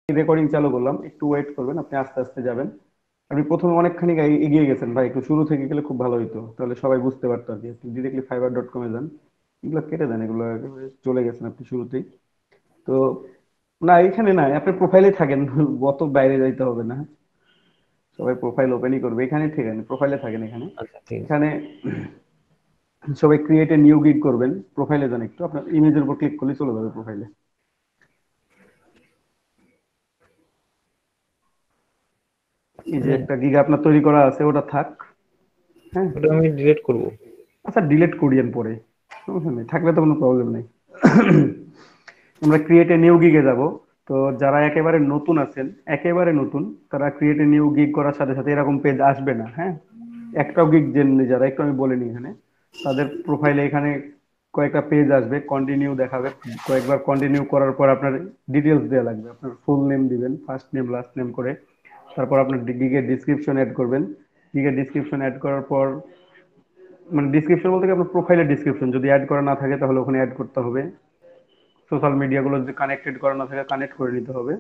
Recording চালু করলাম, একটু ওয়েট করবেন, আপনি আস্তে আস্তে যাবেন। আপনি প্রথমে অনেকখানি এগিয়ে গেছেন ভাই, একটু শুরু থেকে গেলে খুব ভালো হতো, তাহলে সবাই বুঝতে পারতো আর কি। আপনি ডিরেক্টলি fiverr.com-এ যান, এগুলো কেটে দেন, এগুলো একেবারে চলে গেছেন আপনি শুরুতেই। তো না, এখানে না, আপনি প্রোফাইলে থাকেন, অত বাইরে যাইতে হবে না। সবাই প্রোফাইল ওপেনই করবে, এখানে ঠিক আছে, প্রোফাইলে থাকেন এখানে। আচ্ছা, ঠিক আছে। এখানে সবাই ক্রিয়েট এ নিউ গিগ করবেন, প্রোফাইলে যান, একটু আপনার ইমেজের উপর ক্লিক করলে চলে যাবে প্রোফাইলে। এই যে মানে একটা গিগ আপনার তৈরি করা আছে, ওটা থাক। হ্যাঁ, ওটা আমি ডিলিট করব? আচ্ছা ডিলিট করিয়েন পরে, সমস্যা নেই, থাকলে তো কোনো প্রবলেম নেই। আমরা ক্রিয়েট এ নিউ গিগে যাব। তো যারা একেবারে নতুন আছেন, একেবারে নতুন, তারা ক্রিয়েট এ নিউ গিগ করার সাথে সাথে এরকম পেজ আসবে না। হ্যাঁ, একটাও গিগ জেননি যারা, একটু আমি বলিনি এখানে, তাদের প্রোফাইলে এখানে কয়েকটা পেজ আসবে, কন্টিনিউ দেখাবে। কয়েকবার কন্টিনিউ করার পর আপনার ডিটেলস দেওয়া লাগবে, আপনার ফুল নেম দিবেন, ফার্স্ট নেম লাস্ট নেম করে। তারপর আপনার গিগের ডিসক্রিপশন অ্যাড করবেন। গিগের ডিসক্রিপশন অ্যাড করার পর, মানে ডিসক্রিপশন বলতে কি আপনার প্রোফাইলের ডিসক্রিপশন, যদি অ্যাড করা না থাকে তাহলে ওখানে অ্যাড করতে হবে। সোশ্যাল মিডিয়াগুলো যদি কানেক্টেড করা না থাকে, কানেক্ট করে নিতে হবে।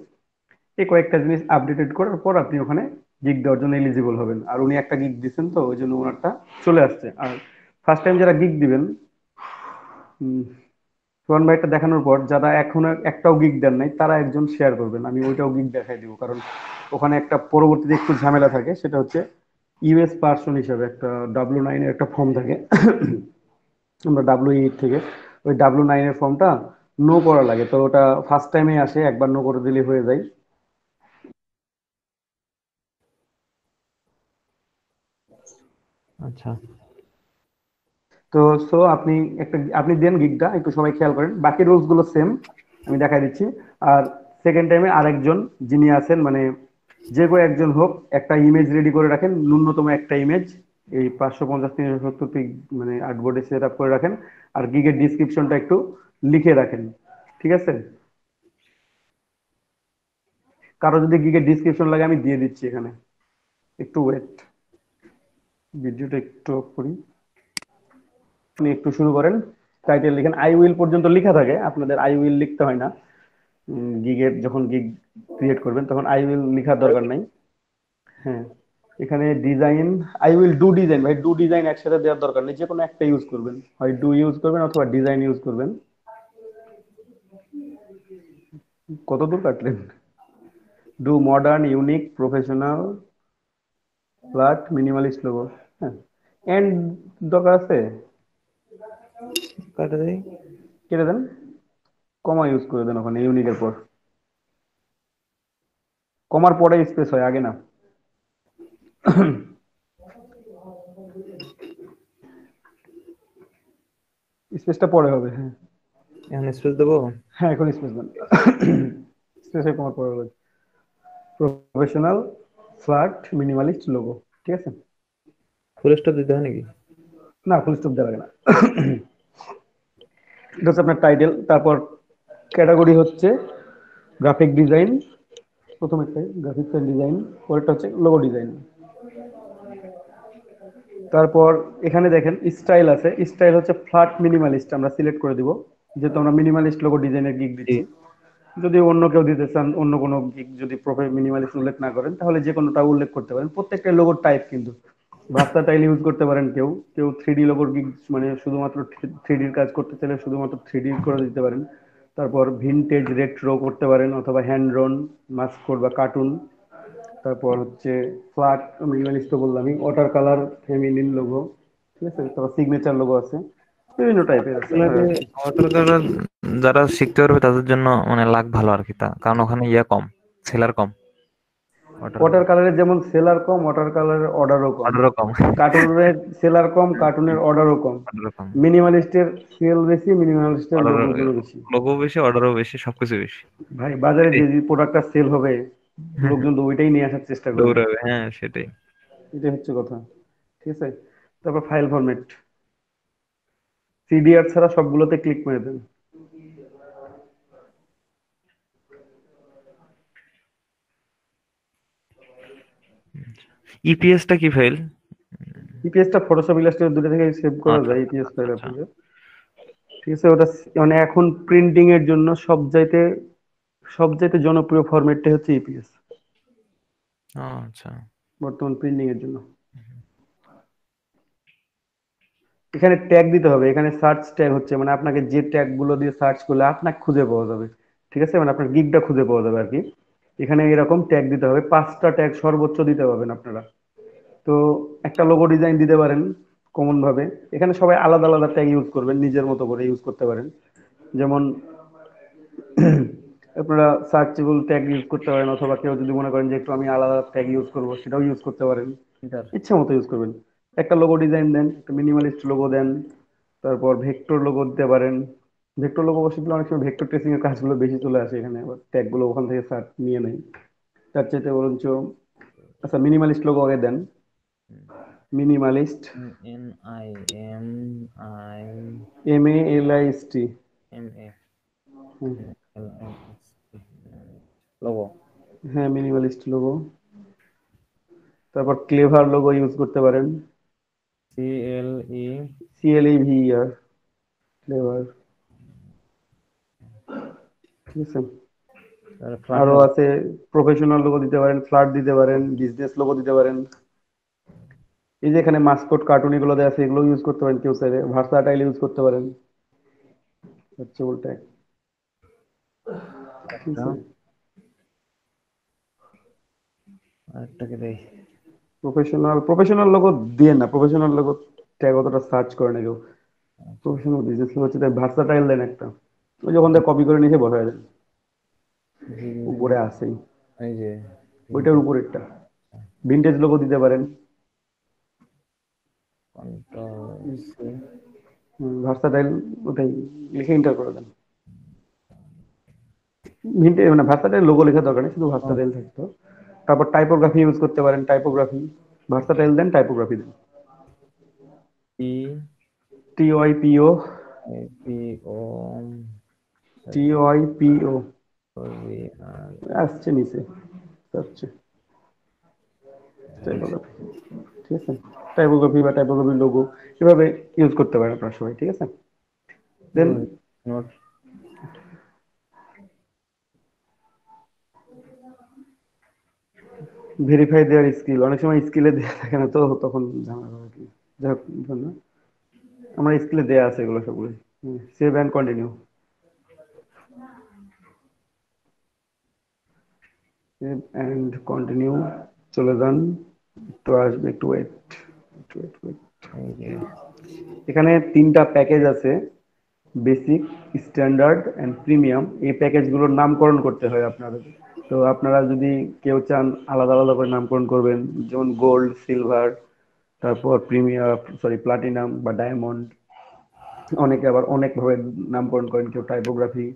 এই কয়েকটা জিনিস আপডেটেড করার পর আপনি ওখানে গিগ দেওয়ার জন্য এলিজিবল হবেন। আর উনি একটা গিগ দিচ্ছেন, তো ওই জন্য ওনারটা চলে আসছে। আর ফার্স্ট টাইম যারা গিগ দিবেন, সোহান ভাইটা দেখানোর পর যারা এখনো একটাও গিগ দেন নাই, তারা একজন শেয়ার করবেন, আমি ওইটাও গিগ দেখাই দিব। কারণ ওখানে একটা পরবর্তীতে একটু ঝামেলা থাকে, সেটা হচ্ছে ইউএস পার্সন হিসাবে একটা W9 এর একটা ফর্ম থাকে। আমরা W8 থেকে, ওই W9 এর ফর্মটা নো করা লাগে, তো ওটা ফার্স্ট টাইমে আসে, একবার নো করে দিলে হয়ে যায়। আচ্ছা। তো সো আপনি দেন গিগটা, একটু সবাই খেয়াল করেন, বাকি রুলস গুলো সেম, আমি দেখাই দিচ্ছি। আর সেকেন্ড টাইমে আরেকজন যিনি আছেন, মানে যে কেউ একজন হোক, একটা ইমেজ রেডি করে রাখেন, ন্যূনতম একটা ইমেজ, এই 550 370 মানে আর্টবোর্ডে সেট আপ করে রাখেন। আর গিগের ডিসক্রিপশনটা একটু লিখে রাখেন, ঠিক আছে? কারো যদি গিগের ডিসক্রিপশন লাগে আমি দিয়ে দিচ্ছি এখানে, একটু ওয়েট, ভিডিওটা একটু অফ করি। আপনি একটু শুরু করেন, টাইটেল লিখেন, আই উইল পর্যন্ত লেখা থাকে, আপনাদের আই উইল লিখতে হয় না। গিগের যখন গিগ ক্রিয়েট করবেন তখন আই উইল লেখার দরকার নাই। হ্যাঁ, এখানে design, I will do design, ভাই ডু ডিজাইন একসাথে দেওয়ার দরকার নেই, যে কোনো একটা ইউজ করবেন, হয় ডু ইউজ করবেন অথবা ডিজাইন ইউজ করবেন। কত দূর কাটলেন? Do modern, unique, professional, flat, minimalist logo. হ্যাঁ, এন্ড দরকার আছে, কাটা দেই। কেটে দেন, কমা ইউজ করে দেন ওখানে ইউনিকের পর। কমার পরে স্পেস হয়, আগে না। স্পেসটা পরে হবে, হ্যাঁ। এখন স্পেস দেবো? হ্যাঁ, এখন স্পেস দেন। স্পেসে কমার পরে হবে প্রফেশনাল, ফ্ল্যাট, মিনিমালিস্ট লোগো, ঠিক আছে? ফুল স্টপ দিতে হয় নাকি? না, ফুল স্টপ দেওয়া লাগে না। এটা হচ্ছে আপনার টাইটেল, তারপর ক্যাটাগরি হচ্ছে গ্রাফিক ডিজাইন, প্রথম একটাই গ্রাফিক্স এন্ড ডিজাইন, পরেরটা হচ্ছে লোগো ডিজাইন। তারপর এখানে দেখেন স্টাইল আছে, স্টাইল হচ্ছে ফ্ল্যাট মিনিমালিস্ট, আমরা সিলেক্ট করে দিব, যেহেতু আমরা মিনিমালিস্ট লোগো ডিজাইনের গিগ জি। দিচ্ছি। যদি অন্য কেউ দিতে চান, অন্য কোনো গিগ যদি প্রফেশনাল মিনিমালিস্ট উল্লেখ না করেন, তাহলে যে কোনোটা উল্লেখ করতে পারেন। প্রত্যেকটা লোগোর টাইপ কিন্তু ভার্সাটাইল ইউজ করতে পারেন। কেউ কেউ 3D লোগোর গিগ, মানে শুধুমাত্র 3Dর কাজ করতে চাইলে শুধুমাত্র 3D করে দিতে পারেন। তারপর ভিনটেজ রেট্রো করতে পারেন, অথবা হ্যান্ড ড্রন, মাস্কোর বা কার্টুন। তারপর হচ্ছে ফ্ল্যাট মিনিমালিস্ট তো বললামই, ওয়াটার কালার, ফেমিনিন লোগো, ঠিক আছে? তারপর সিগনেচার লোগো আছে, বিভিন্ন টাইপের আছে ওয়াটার আর কি। কালার যারা শিখতে পারবে তাদের জন্য মানে লাক ভালো আর কি, তা কারণ ওখানে ইয়া কম, সেলার কম। ওয়াটার ওয়াটার কালার কালারের যেমন সেলার কম, ওয়াটার কালারের অর্ডারও কম। অর্ডারও কম। কার্টুনের সেলার কম, কার্টুনের অর্ডারও কম। অর্ডারও কম। মিনিমালিস্টের সেল বেশি, মিনিমালিস্টের অর্ডার, লোগোগুলো বেশি। লোগো বেশি, অর্ডারও বেশি, সবকিছু বেশি। ভাই বাজারে যে এটাই। যে প্রোডাক্টটা সেল হবে, হ্যাঁ, লোকজন তো ওইটাই নিয়ে আসার চেষ্টা করবে। দৌড়াবে, হ্যাঁ সেটাই। এটাই হচ্ছে কথা, ঠিক আছে? তারপর ফাইল ফরম্যাট, সিডিআর ছাড়া সবগুলোতে ক্লিক করে দেন। ইপিএসটা কি ফাইল? ইপিএসটা ফটোশপ ইলাস্ট্রেটর দুটো থেকে সেভ করা আচ্ছা, যায়, আচ্ছা, ইপিএস আচ্ছা, ফাইল আচ্ছা। আপনাকে, ঠিক আছে? ওটা মানে এখন প্রিন্টিং এর জন্য সব চাইতে সবচেয়ে জনপ্রিয় ফরম্যাটটা হচ্ছে ইপিএস ও আচ্ছা। বর্তমান প্রিন্টিং এর জন্য। এখানে ট্যাগ দিতে হবে, এখানে সার্চ ট্যাগ হচ্ছে মানে আপনাকে যে ট্যাগ গুলো দিয়ে সার্চ করলে আপনাকে খুঁজে পাওয়া যাবে, ঠিক আছে, মানে আপনার গিগটা খুঁজে পাওয়া যাবে আর কি। এখানে এরকম ট্যাগ দিতে হবে, 5টা ট্যাগ সর্বোচ্চ দিতে পারবেন আপনারা। তো একটা লোগো ডিজাইন দিতে পারেন কমন ভাবে। এখানে সবাই আলাদা আলাদা ট্যাগ ইউজ করবেন, নিজের মতো করে ইউজ করতে পারেন। যেমন আপনারা সার্চেবল ট্যাগ ইউজ করতে পারেন, অথবা কেউ যদি মনে করেন যে একটু আমি আলাদা ট্যাগ ইউজ করবো সেটাও ইউজ করতে পারেন, এন্টার। ইচ্ছা মতো ইউজ করবেন। একটা লোগো ডিজাইন দেন, একটা মিনিমালিস্ট লোগো দেন, তারপর ভেক্টর লোগো দিতে পারেন। ভেক্টর লোগো বসে দিলে অনেক সময় ভেক্টর ট্রেসিং এর কাজগুলো বেশি চলে আসে এখানে, আবার ট্যাগ গুলো ওখান থেকে সার্চ নিয়ে নেয়। তার চাইতে বরঞ্চ আচ্ছা মিনিমালিস্ট লোগো আগে দেন, minimalist, MIMI MALIST। MA logo. হ্যাঁ মিনিমালিস্ট লোগো। তারপর ক্লেভার লোগো ইউজ করতে পারেন, CLE CLEVER, ক্লেভার, ঠিক আছে। ফ্ল্যাট আরো লোগো। আছে, প্রফেশনাল লোগো দিতে পারেন, ফ্ল্যাট দিতে পারেন, বিজনেস লোগো দিতে পারেন। এই যে এখানে মাস্কট কার্টুন এগুলো দেওয়া আছে, এগুলো ইউজ করতে পারেন, কেউ চাইলে ভার্সাটাইল ইউজ করতে পারেন, হচ্ছে বলতে, ঠিক একটা আছে। আরেকটাকে দেই। প্রফেশনাল লোগো দিয়ে না, প্রফেশনাল লোগো ট্যাগ অতটা সার্চ করে না কেউ। আচ্ছা। প্রফেশনাল বিজনেস লোগো হচ্ছে, তাই ভার্সাটাইল দেন একটা, ওই যখন দিয়ে কপি করে নিয়ে বসায় দেন, উপরে আছেই, এই যে ওইটার উপরেরটা। ভিনটেজ লোগো দিতে পারেন, কন্ট্রোল সি। ভার্সাটাইল, ওটাই লিখে এন্টার করে দেন। ভিনটেজ মানে ভার্সাটাইল লোগো লেখা দরকার নেই, শুধু ভার্সাটাইল থাকতো। তারপর টাইপোগ্রাফি ইউজ করতে পারেন, টাইপোগ্রাফি, ভার্সাটাইল দেন, টাইপোগ্রাফি দেন, ই TYPO, I P O TYPO sorry আর আসছে নিচে, আসছে টাইপোগ্রাফি, ঠিক আছে। টাইপোগ্রাফি বা টাইপোগ্রাফি লোগো এভাবে ইউজ করতে পারেন আপনারা সবাই, ঠিক আছে। Then note. ভেরিফাই দেওয়ার স্কিল, অনেক সময় স্কিলে দেওয়া থাকে না, তো তখন ঝামেলা হয় আর কি। যাই হোক, না, আমার স্কিলে দেওয়া আছে এগুলো সবগুলো। Save and continue, save and continue, চলে যান, একটু আসবে, একটু ওয়েট, একটু ওয়েট। এই যে এখানে 3টা প্যাকেজ আছে, বেসিক, স্ট্যান্ডার্ড অ্যান্ড প্রিমিয়াম। এই প্যাকেজগুলোর নামকরণ করতে হয় আপনাদের। তো আপনারা যদি কেউ চান আলাদা আলাদা করে নামকরণ করবেন, যেমন গোল্ড, সিলভার, তারপর প্রিমিয়াম, সরি প্লাটিনাম বা ডায়মন্ড, অনেকে আবার অনেকভাবে নামকরণ করেন, কেউ টাইপোগ্রাফি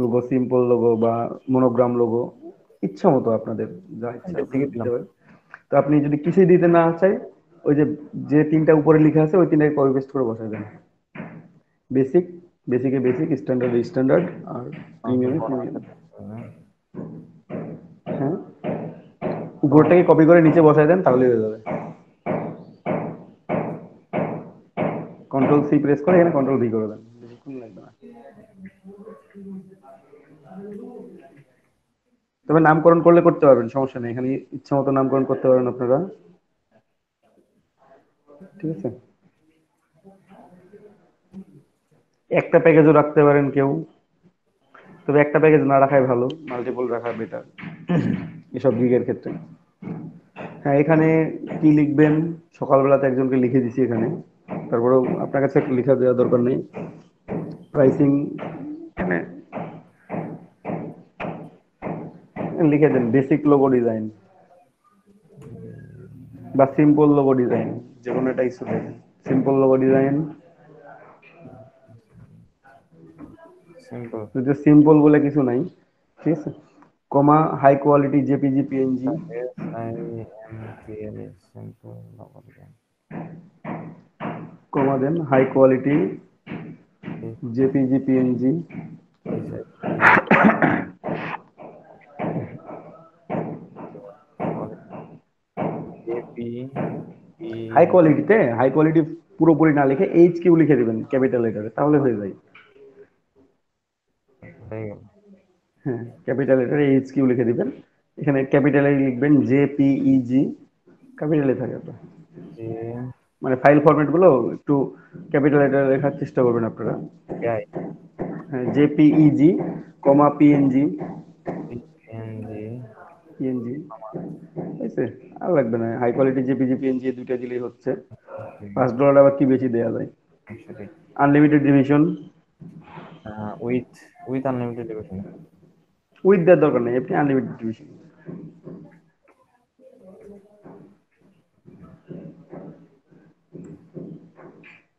লোগো, সিম্পল লোগো বা মনোগ্রাম লোগো, ইচ্ছা মতো আপনাদের যা ইচ্ছা এটা আপনারা থেকে দিতে দিলাম। পারেন। তো আপনি যদি কিছুই দিতে না চাই, ওই যে যে 3টা উপরে লেখা আছে ওই 3টাকে কপি পেস্ট করে বসাই দেন। বেসিক, বেসিকে বেসিক, স্ট্যান্ডার্ড স্ট্যান্ডার্ড, আর প্রিমিয়ামে বড় প্রিমিয়াম। হাতের করতে হবে, হ্যাঁ? হ্যাঁ, বড় উপরটাকে কপি করে নিচে বসাই দেন, তাহলেই হয়ে যাবে। কন্ট্রোল C প্রেস করে এখানে কন্ট্রোল V করে দেন, বেশিক্ষণ লাগবে না। তবে নামকরণ করলে করতে পারবেন, সমস্যা নেই, এখানে ইচ্ছা মতো নামকরণ করতে পারেন আপনারা, ঠিক আছে। একটা প্যাকেজও রাখতে পারেন কেউ, তবে একটা প্যাকেজ না রাখাই ভালো, মাল্টিপল রাখা বেটার এসব গিগের ক্ষেত্রে। হ্যাঁ, এখানে কি লিখবেন, সকালবেলাতে একজনকে লিখে দিছি এখানে, তারপরেও আপনার কাছে একটা লিখা দেওয়া দরকার নেই। প্রাইসিং এখানে লিখে দেন, বেসিক লোগো ডিজাইন বা সিম্পল লোগো ডিজাইন, যে কোনো একটা ইস্যু দেবেন। Simple logo design, simple. যদি সিম্পল বলে কিছু নাই, ঠিক আছে, comma high quality JPG PNG, SIMPL simple logo design. Comma দেন high quality JPG PNG. HIP JPE। High কোয়ালিটিতে, হাই কোয়ালিটি পুরোপুরি না লিখে HQ লিখে দিবেন ক্যাপিটাল লেটারে, তাহলে হয়ে যায়। হয়ে গেল। হ্যাঁ, ক্যাপিটাল লেটার এইচ কিউ লিখে দিবেন। এখানে ক্যাপিটালে লিখবেন জেপিইজি, ক্যাপিটালে থাকে তো। যে মানে ফাইল ফরম্যাট গুলো একটু ক্যাপিটাল লেটার লেখার চেষ্টা করবেন আপনারা। আই হ্যাঁ, জেপিইজি, কমা পিএনজি, পিএনজি পিএনজি, ঠিক আছে? আর লাগবে না, হাই কোয়ালিটি জেপিজি পিএনজি দুইটা দিলেই হচ্ছে। $5 আবার কি বেশি দেওয়া যায়? সেটাই। Unlimited division, with with unlimited division. With দেওয়ার দরকার নেই, আপনি আনলিমিটেড ডিভিশন।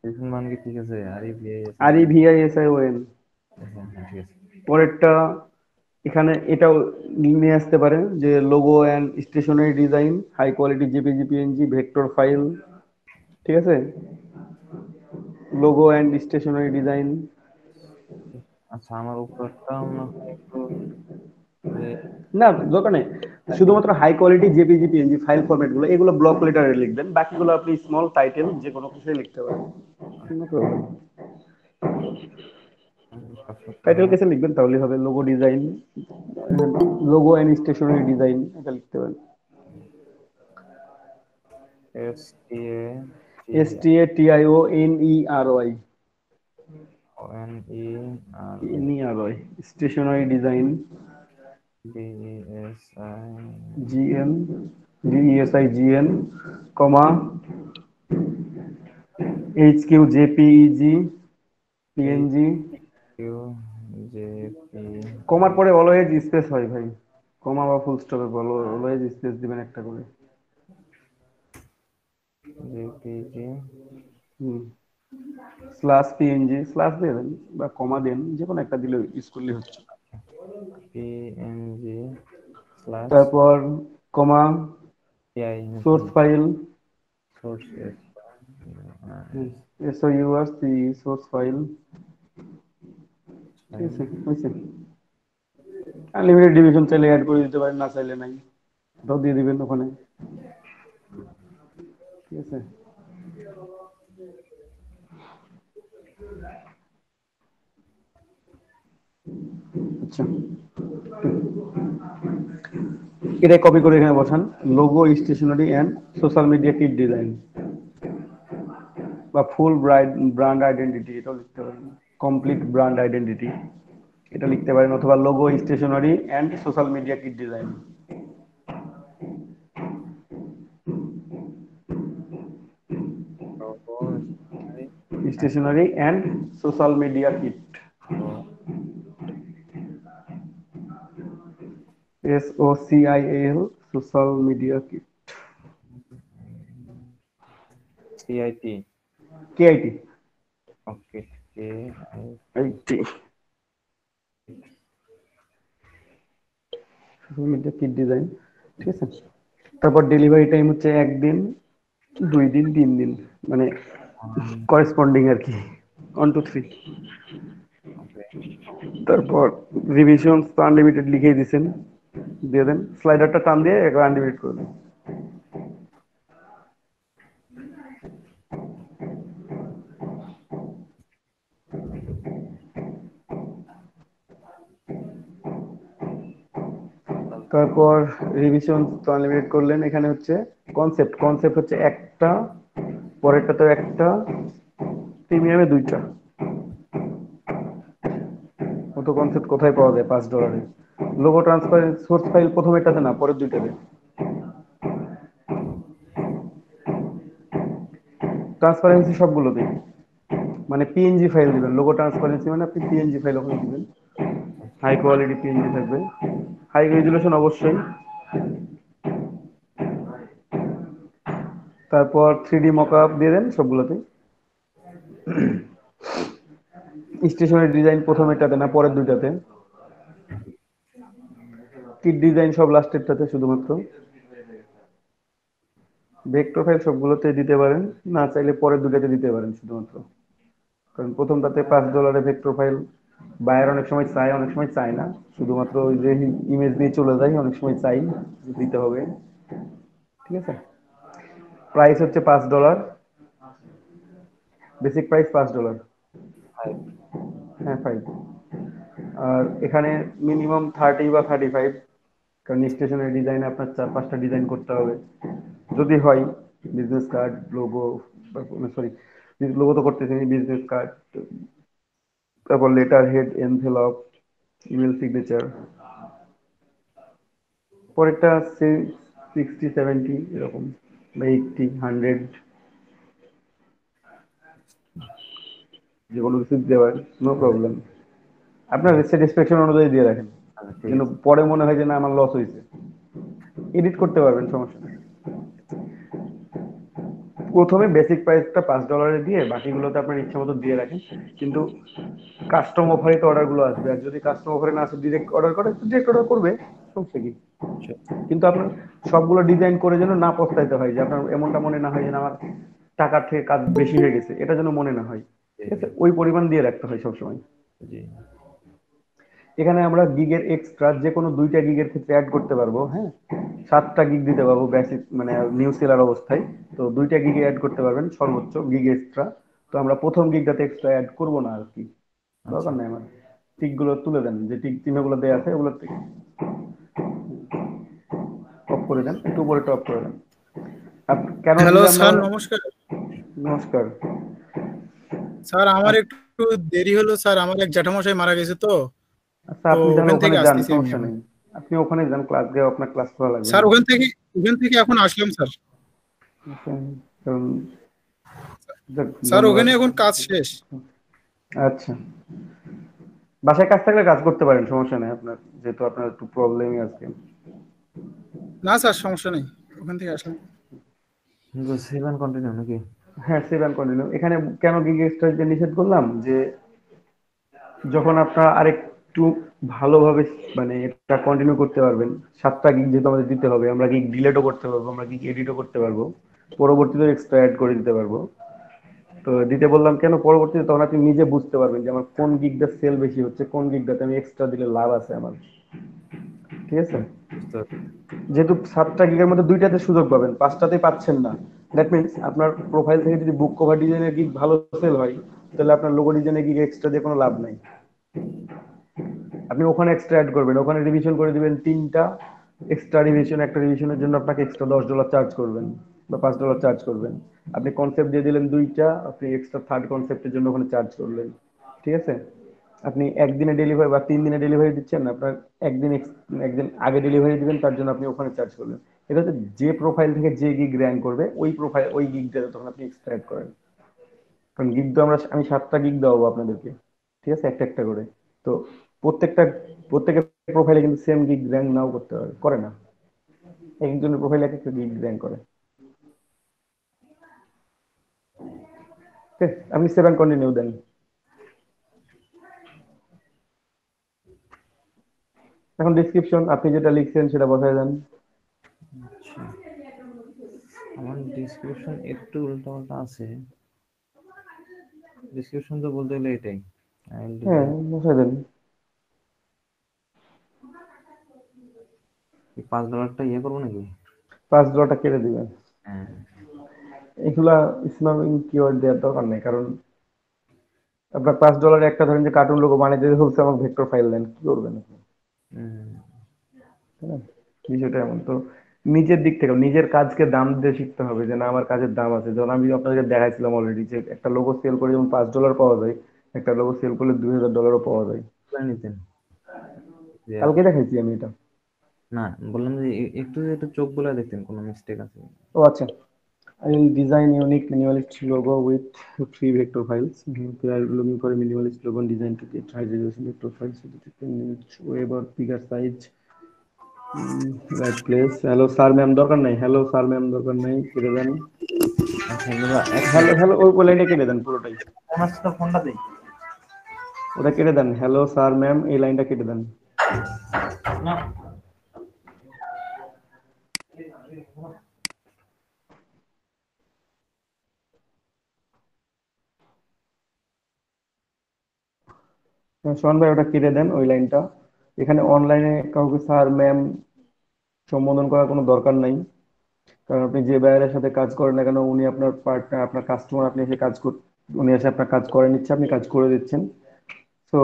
ডিভিশন মান কি ঠিক আছে? আর ই ভিএস আর ই ভিআইএসআই ওএন। হ্যাঁ ঠিক আছে। পরেরটা এখানে এটাও নিয়ে আসতে পারেন যে logo and stationery design, high quality JPG PNG vector file, ঠিক আছে? Logo and stationery design. আচ্ছা আমার উপরটা মনে হয় একটু যে না, দরকার নেই, শুধুমাত্র high quality JPG PNG file format গুলো এগুলো ব্লক লেটারে লিখবেন, বাকিগুলো আপনি স্মল টাইটেল যে কোনো কিছুই লিখতে পারেন, কোনো প্রবলেম। পাসওয়ার্ডটা টাইটেল কেসে লিখবেন তাহলেই হবে। Logo design, logo and stationery design এটা লিখতে পারেন। S T A T S T A T I O N E R Y, O N E R N E R Y, stationery design, D E S I G N, D E S I G N, comma H Q JPEG H PNG. Q J P কমার পরে always space হয় ভাই, কমা বা ফুল স্টপে বলো, always space দিবেন একটা করে। JPG হুম, slash PNG slash দিয়ে দেন বা কমা দেন, যে কোনো একটা দিলে ইউজ করলে হচ্ছে। পিএনজি স্ল্যাশ তারপর কমা পিআই নাকি source file, source S S O U R C, source file, ঠিক ফাইল আছে, হয়েছে। আনলিমিটেড ডিভিশন চাইলে অ্যাড করে দিতে পারেন, না চাইলে নাই, ওটাও দিয়ে দিবেন ওখানে, ঠিক আছে। আচ্ছা, এটা কপি করে এখানে বসান। Logo stationery and social media kit design বা ফুল ব্র্যান্ড আইডেন্টিটি এটাও লিখতে পারেন। কমপ্লিট ব্র্যান্ড আইডেন্টিটি এটা লিখতে পারেন, অথবা logo stationery and social media kit design, logo and stationery and social media kit, S O C I L, social media kit, CIT K IT, okay K I IT, social media kit design, ঠিক আছে। তারপর delivery time হচ্ছে 1 দিন, 2 দিন, 3 দিন, মানে corresponding আর কি, 1 to 3। ওকে তারপর রিভিশন তো আনলিমিটেড লিখেই দিছেন, দিয়ে দেন, স্লাইডারটা টান দিয়ে একবার আনলিমিটেড করে দেন। তারপর রিভিশন তো আনলিমিটেড করলেন, এখানে হচ্ছে কনসেপ্ট, কনসেপ্ট হচ্ছে একটা, পরেরটাতেও একটা, প্রিমিয়ামে দুইটা। অত কনসেপ্ট কোথায় পাওয়া যায় $5? লোগো ট্রান্সপারেন্ট সোর্স ফাইল প্রথমেরটাতে না, পরের দুইটাতে। ট্রান্সপারেন্সি সবগুলোতেই, মানে পিএনজি ফাইল দিবেন, লোগো ট্রান্সপারেন্সি মানে আপনি পিএনজি ফাইল ওখানে দিবেন, হাই কোয়ালিটি পিএনজি থাকবে, হাই রেজুলেশন অবশ্যই। তারপর 3D মকআপ দিয়ে দেন সবগুলোতে। স্টেশনারি ডিজাইন প্রথমেরটাতে না, পরের দুইটাতে। কিট ডিজাইন সব লাস্টেরটাতে শুধুমাত্র। ভেক্টর ফাইল সবগুলোতে দিতে পারেন, না চাইলে পরের দুটাতে দিতে পারেন শুধুমাত্র, কারণ প্রথমটাতে $5 ভেক্টর ফাইল বায়ার অনেক সময় চায়, অনেক সময় চায় না, শুধুমাত্র ওই যে ইমেজ দিয়ে চলে যায়, অনেক সময় চাই দিতে হবে, ঠিক আছে। প্রাইস হচ্ছে $5, বেসিক প্রাইস $5। ফাইভ হ্যাঁ, 5। আর এখানে মিনিমাম 30 বা 35, কারণ স্টেশনের ডিজাইনে আপনার 4-5টা ডিজাইন করতে হবে যদি হয়। Business card, logo, sorry, logo তো করতেছেন, বিজনেস কার্ড, তারপর letter head, envelope, email signature. পরেরটা 60-70 এরকম, বা 80-100, যে কোনো কিছু দিতে পারেন, নো আচ্ছা, প্রবলেম। আপনার স্যাটিসফ্যাকশন অনুযায়ী দিয়ে রাখেন, আচ্ছা, ঠিক যেন আছে। পরে মনে হয় যে না আমার লস হয়েছে। এডিট করতে পারবেন, সমস্যা নেই। প্রথমে বেসিক প্রাইসটা $5 দিয়ে বাকিগুলোতে আপনার ইচ্ছা মতো দিয়ে রাখেন, কিন্তু কাস্টম অফারে তো অর্ডার গুলো আসবে, আর যদি কাস্টম অফারে না আসে, ডিরেক্ট অর্ডার করে, ডিরেক্ট অর্ডার করবে, সমস্যা কি। Sure. কিন্তু আপনার সবগুলো ডিজাইন করে যেন না পস্তাইতে হয়, যে আপনার এমনটা মনে না হয় যে না, আমার টাকার থেকে কাজ বেশি হয়ে গেছে, এটা যেন মনে না হয়। জি, ঠিক আছে, ওই পরিমাণ দিয়ে রাখতে হয় সবসময়। জি। এখানে আমরা গিগের এক্সট্রা যে কোনো 2টা গিগের ক্ষেত্রে অ্যাড করতে পারবো, হ্যাঁ। 7টা গিগ দিতে পারবো বেসিক, মানে নিউ সেলার অবস্থায়। তো 2টা গিগে অ্যাড করতে পারবেন সর্বোচ্চ গিগ এক্সট্রা। তো আমরা প্রথম গিগটাতে এক্সট্রা অ্যাড করবো না আর কি, আচ্ছা, দরকার নাই আমার। টিক গুলো তুলে দেন, যে টিক চিহ্নগুলো দেওয়া আছে ওগুলো অফ করে দেন, একটু উপরে টপ করে দেন। কেন হ্যালো দিলাম না স্যার, বলেন? নমস্কার। নমস্কার। স্যার আমার আচ্ছা, একটু দেরি হলো স্যার, আমার এক জ্যাঠামশাই মারা গেছে তো। আচ্ছা, তো আপনি যান, ওখান ওখানে থেকে যান, আসতেছি আমি সমস্যা এখন। নেই। আপনি ওখানে যান, ক্লাস গিয়ে আপনার ক্লাস করা লাগবে স্যার না। ওখান থেকে এখন আসলাম স্যার। আচ্ছা, কারণ যাক, স্যার ধন্যবাদ। ওখানে এখন কাজ শেষ। আচ্ছা, বাসায় কাজ থাকলে কাজ করতে পারেন, সমস্যা নেই আপনার, যেহেতু আপনার একটু প্রবলেমই আজকে। না স্যার, সমস্যা নেই, ওখান থেকে আসলাম। সেভেন কন্টিনিউ নাকি? হ্যাঁ, সেভ অ্যান্ড কন্টিনিউ। এখানে কেন গিগ এক্সট্রা নিষেধ করলাম, যে যখন আপনার আরেকটু ভালোভাবে মানে এটা কন্টিনিউ করতে পারবেন, 7টা গিগ যেহেতু আমাদের দিতে হবে, আমরা গিগ ডিলেটও করতে পারবো, আমরা গিগ এডিটও করতে পারবো, পরবর্তীতে এক্সট্রা অ্যাড করে দিতে পারবো। তো দিতে বললাম কেন, পরবর্তীতে তখন আপনি নিজে বুঝতে পারবেন যে আমার কোন গিগটা সেল বেশি হচ্ছে, কোন গিগটাতে আমি এক্সট্রা দিলে লাভ আছে আমার। ঠিক আছে, বুঝতে পারছি। যেহেতু 7টা গিগের মধ্যে 2টাতে সুযোগ পাবেন, 5টাতেই পাচ্ছেন না। দ্যাট মিনস আপনার প্রোফাইল থেকে যদি বুক কভার ডিজাইনের গিগ ভালো সেল হয়, তাহলে আপনার লোগো ডিজাইনের গিগ এক্সট্রা দিয়ে কোনো লাভ নাই। আপনি ওখানে এক্সট্রা অ্যাড করবেন, ওখানে রিভিশন করে দিবেন 3টা, এক্সট্রা রিভিশন, একটা রিভিশনের জন্য আপনাকে এক্সট্রা $10 চার্জ করবেন, বা $5 চার্জ করবেন। আপনি কনসেপ্ট দিয়ে দিলেন 2টা, আপনি এক্সট্রা থার্ড কনসেপ্টের জন্য ওখানে চার্জ করলেন। ঠিক আছে, আপনি একদিনে ডেলিভারি বা 3 দিনে ডেলিভারি দিচ্ছেন, আপনার একদিন একদিন আগে ডেলিভারি দিবেন, তার জন্য আপনি ওখানে চার্জ করলেন। এটা হচ্ছে যে প্রোফাইল থেকে যে গিগ র্যাঙ্ক করবে, ওই প্রোফাইল ওই গিগটা তখন আপনি এক্সট্রা অ্যাড করেন। কারণ গিগ তো আমি 7টা গিগ দেওয়াবো আপনাদেরকে, ঠিক আছে, একটা একটা করে। তো প্রত্যেকটা প্রত্যেকের প্রোফাইলে কিন্তু সেম গিগ র্যাঙ্ক নাও করতে পারে, করে না, এক একজনের প্রোফাইলে এক একটা গিগ র্যাঙ্ক করে। ঠিক আছে, আপনি 7 কন্টিনিউ দেন। এখন ডিসক্রিপশন আপনি যেটা লিখছেন সেটা বসায় দেন। আচ্ছা, আমার ডিসক্রিপশন একটু উল্টাপাল্টা আছে। ডিসক্রিপশন তো বলতে গেলে এটাই, I will হ্যাঁ, design। বসায় দেন। এই $5টা ইয়ে করবো নাকি? $5 কেটে দিবেন। হ্যাঁ। এগুলা ইসলামিক কিওয়ার্ড দেওয়ার দরকার নেই, কারণ আপনার $5 একটা ধরেন যে কার্টুন লোগো বানিয়ে দিতে বলছে, আমাকে ভেক্টর ফাইল দেন, কি করবেন আপনি? হুম, তাই না? বিষয়টা এমন তো। নিজের দিক থেকে নিজের কাজকে দাম দিয়ে শিখতে হবে, যে না, আমার কাজের দাম আছে। যেমন আমি আপনাদেরকে দেখাইছিলাম অলরেডি, যে একটা লোগো সেল করে যেমন $5 পাওয়া যায়, একটা লোগো সেল করলে $2000 পাওয়া যায়। করে নিতেন যে কালকে দেখাইছি আমি এটা। না, বললাম যে একটু চোখ বলে দেখতেন কোনো মিস্টেক আছে। ও আচ্ছা, I will design unique minimalist logo with 3 vector files. We are looking for a minimalist logo and design to get high resolution vector files so that you can use web or bigger size. Right place. Hello sir ma'am দরকার নাই, hello sir ma'am দরকার নাই, কেটে দেন। আচ্ছা দাদা, এক hello minute, hello, ওই লাইনটা কেটে দেন পুরোটাই, ফোন আসছে তো, ফোনটা দিই ওটা কেটে দেন, হ্যালো স্যার ম্যাম এই লাইনটা কেটে দেন। না। সোহান ভাই, ওটা কেটে দেন ওই লাইনটা। এখানে অনলাইনে কাউকে স্যার ম্যাম সম্বোধন করার কোনো দরকার নাই। কারণ আপনি যে বায়ারের সাথে কাজ করেন না কেন, উনি আপনার পার্টনার, আপনার কাস্টমার, আপনি এসে কাজ কর, উনি এসে আপনার কাজ করে নিচ্ছে, আপনি কাজ করে দিচ্ছেন। তো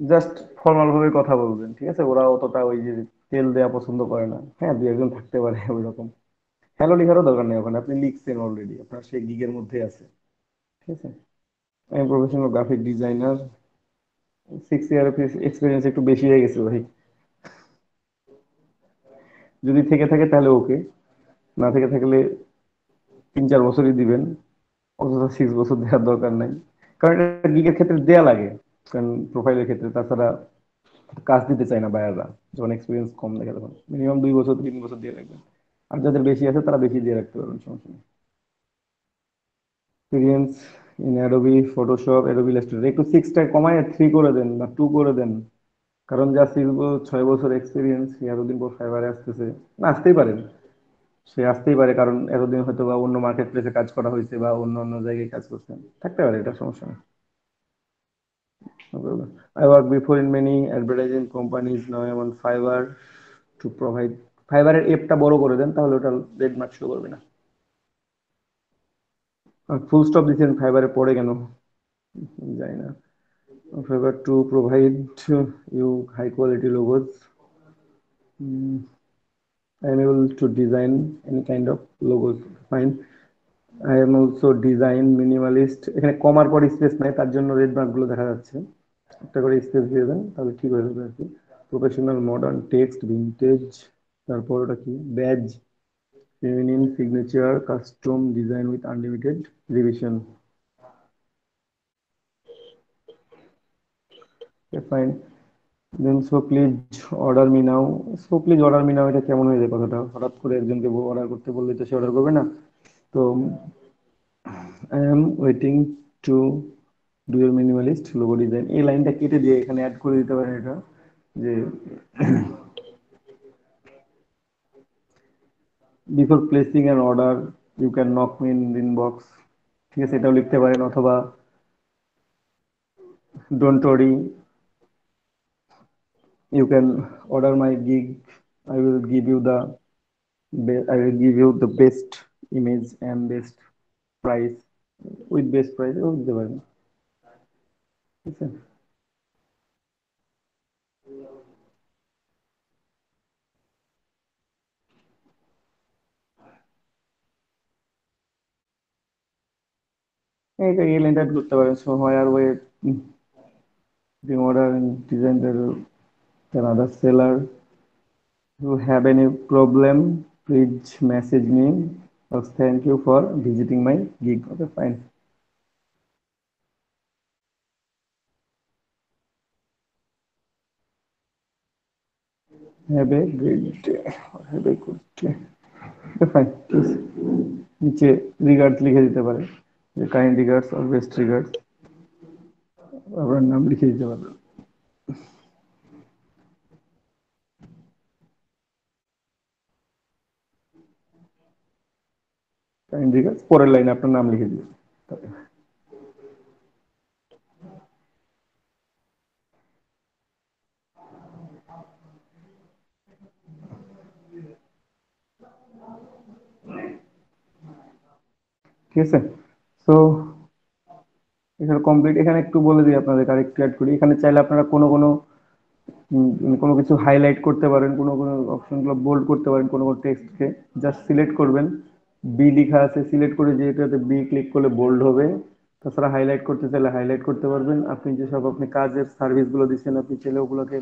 জাস্ট ফর্মাল ভাবে কথা বলবেন, ঠিক আছে? ওরা অতটা ওই যে তেল দেওয়া পছন্দ করে না। হ্যাঁ, দু একজন থাকতে পারে ওই রকম। হ্যালো লিখারও দরকার নেই, ওখানে আপনি লিখছেন অলরেডি, আপনার সেই গিগের মধ্যে আছে। ঠিক আছে, আমি professional graphic designer, 6 year experience একটু বেশি হয়ে গেছে ভাই। যদি থেকে থাকে তাহলে ওকে, না থেকে থাকলে 3-4 বছরই দিবেন, অযথা 6 বছর দেওয়ার দরকার নাই। কারণ এটা গিগের ক্ষেত্রে দেয়া লাগে, কারণ প্রোফাইলের ক্ষেত্রে। তাছাড়া কাজ দিতে চায় না বায়াররা, যখন এক্সপিরিয়েন্স কম দেখে তখন মিনিমাম 2 বছর 3 বছর দিয়ে রাখবেন। আর যাদের বেশি আছে তারা বেশি দিয়ে রাখতে পারবেন, সমস্যা নেই। Experience in Adobe Photoshop, Adobe Illustrator একটু 6টা কমায় 3 করে দেন বা 2 করে দেন। কারণ যা 6 বছর এক্সপিরিয়েন্স, সে এতদিন পর ফাইবারে আসতেছে, না আসতেই পারেন, সে আসতেই পারে কারণ এতদিন হয়তো বা অন্য মার্কেট প্লেসে কাজ করা হয়েছে বা অন্য অন্য জায়গায় কাজ করছেন, থাকতে পারে, এটা সমস্যা নেই। I work before in many advertising companies, now am on Fiverr to provide. ফাইবারের এপটা বড় করে দেন, তাহলে ওটা রেড মার্ক শো করবে না। আর ফুল স্টপ দিচ্ছেন ফাইবারে পড়ে কেন যায় না। Fiverr to provide you high quality logos, I am able to design any kind of logos. Fine. I am also design minimalist. এখানে কমার পর স্পেস নাই, তার জন্য রেড মার্ক গুলো দেখা যাচ্ছে। একটা করে স্পেস দিয়ে দেন, তাহলে ঠিক হয়ে যাবে আর কি। প্রফেশনাল, মডার্ন, টেক্সট, ভিন্টেজ, তারপর ওটা কি, badge, feminine, signature, custom, design with unlimited revision. Fine. Then so please order me now. So please order me now, এটা কেমন হয়ে যায় কথাটা? হঠাৎ করে একজনকে অর্ডার করতে বললে তো সে অর্ডার করবে না। তো I am waiting to do your minimalist logo design, এই লাইনটা কেটে দিয়ে এখানে অ্যাড করে দিতে পারেন এটা, যে before placing an order you can knock me in inbox. ঠিক আছে, এটাও লিখতে পারেন। অথবা don't worry, you can order my gig, I will give you the I will give you the best image and best price, with best price ও দিতে পারেন। ঠিক আছে, এইটা এই লাইনটা add করতে পারেন। So where way the order and design than other seller, who have any problem, please message me. First, thank you for visiting my gig. Okay, fine. Have a great day. Have a good day. Okay, fine. Please নিচে regards লিখে দিতে পারে, যে kind regards or best regards, আপনার নাম লিখে দিতে পারবেন। কাইন্ড রিগার্ডস, পরের লাইনে আপনার নাম লিখে দিবেন। ঠিক আছে, সো এখানে কমপ্লিট। এখানে একটু বলে দিই আপনাদের, আরেকটু অ্যাড করি। এখানে চাইলে আপনারা কোনো কোনো কোনো কিছু হাইলাইট করতে পারেন, কোনো কোনো অপশনগুলো বোল্ড করতে পারেন, কোনো কোনো টেক্সটকে জাস্ট সিলেক্ট করবেন, বি লেখা আছে সিলেক্ট করে, যেটাতে বি ক্লিক করলে বোল্ড হবে। তাছাড়া হাইলাইট করতে চাইলে হাইলাইট করতে পারবেন। আপনি যেসব আপনি কাজের সার্ভিসগুলো দিচ্ছেন, আপনি চাইলে ওগুলোকে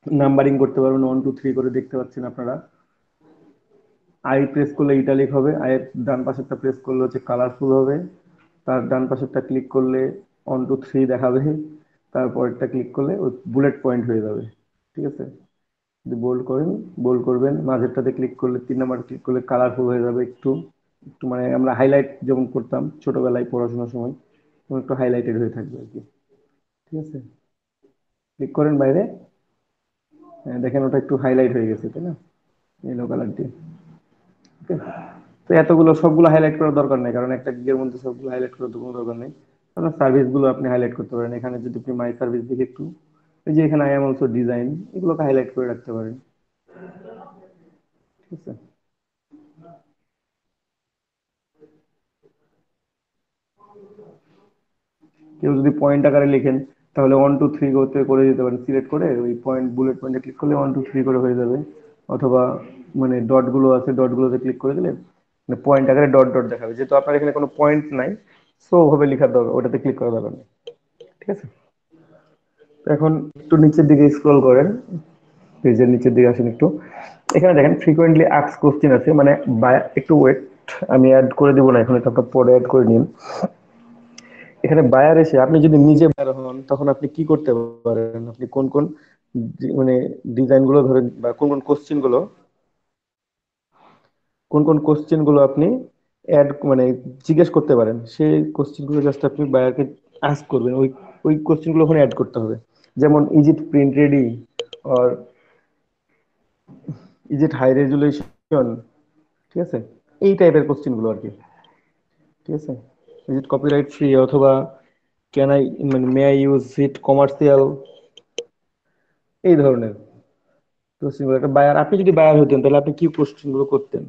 নাম্বারিং করতে পারবেন, 1 2 3 করে দেখতে পাচ্ছেন আপনারা। আই প্রেস করলে ইটালিক হবে, আয়ের ডান পাশেরটা প্রেস করলে হচ্ছে কালারফুল হবে, তার ডান পাশেরটা ক্লিক করলে 1 2 3 দেখাবে, তারপরটা ক্লিক করলে ওই বুলেট পয়েন্ট হয়ে যাবে। ঠিক আছে, যদি বোল্ড করেন বোল্ড করবেন, মাঝেরটাতে ক্লিক করলে 3 নাম্বার ক্লিক করলে কালারফুল হয়ে যাবে একটু, একটু মানে আমরা হাইলাইট যেমন করতাম ছোটবেলায় পড়াশোনার সময়, একটু হাইলাইটেড হয়ে থাকবে আর কি। ঠিক আছে, ক্লিক করেন বাইরে, দেখেন ওটা একটু হাইলাইট হয়ে গেছে, তাই না, ইয়েলো কালার দিয়ে। ওকে, তো এতগুলো সবগুলো হাইলাইট করার দরকার নেই, কারণ একটা গিগের মধ্যে সবগুলো হাইলাইট করার তো কোনো দরকার নেই। আপনার সার্ভিস গুলো আপনি হাইলাইট করতে পারেন। এখানে যদি আপনি মাই সার্ভিস দেখে একটু, এই যে এখানে আই এম অলসো ডিজাইন, এগুলোকে হাইলাইট করে রাখতে পারেন। ঠিক আছে, কেউ যদি পয়েন্ট আকারে লিখেন, তাহলে 1 2 3 করতে করে দিতে পারেন, সিলেক্ট করে ওই পয়েন্ট বুলেট পয়েন্টে ক্লিক করলে 1 2 3 করে হয়ে যাবে। অথবা মানে ডট গুলো আছে, ডট গুলোতে ক্লিক করে দিলে মানে পয়েন্ট আকারে ডট ডট দেখাবে, যেহেতু আপনার এখানে কোনো পয়েন্ট নাই, সো ওভাবে লেখার দরকার, ওটাতে ক্লিক করা দরকার নেই। ঠিক আছে, তো এখন একটু নিচের দিকে স্ক্রল করেন, পেজের নিচের দিকে আসেন একটু। এখানে দেখেন ফ্রিকোয়েন্টলি আস্ক কোশ্চেন আছে, মানে একটু ওয়েট, আমি অ্যাড করে দিব না এখন, এটা আপনার পরে অ্যাড করে নিন। এখানে বায়ার এসে আপনি যদি নিজে বায়ার হন তখন আপনি কি করতে পারেন, আপনি কোন কোন মানে ডিজাইন গুলো ধরেন বা কোন কোন কোশ্চেন গুলো আপনি অ্যাড মানে জিজ্ঞেস করতে পারেন, সেই কোশ্চেন গুলো জাস্ট আপনি বায়ারকে আস্ক করবেন, ওই ওই কোশ্চেন গুলো ওখানে অ্যাড করতে হবে। যেমন is it print ready, or is it high resolution, ঠিক আছে, এই টাইপের কোশ্চেন গুলো আর কি। ঠিক আছে, ইজ ইট কপিরাইট ফ্রি, অথবা ক্যান আই মানে may I use it commercial, এই ধরনের কোশ্চেন গুলো। একটা বায়ার, আপনি যদি বায়ার হতেন তাহলে আপনি কি কোশ্চেন গুলো করতেন?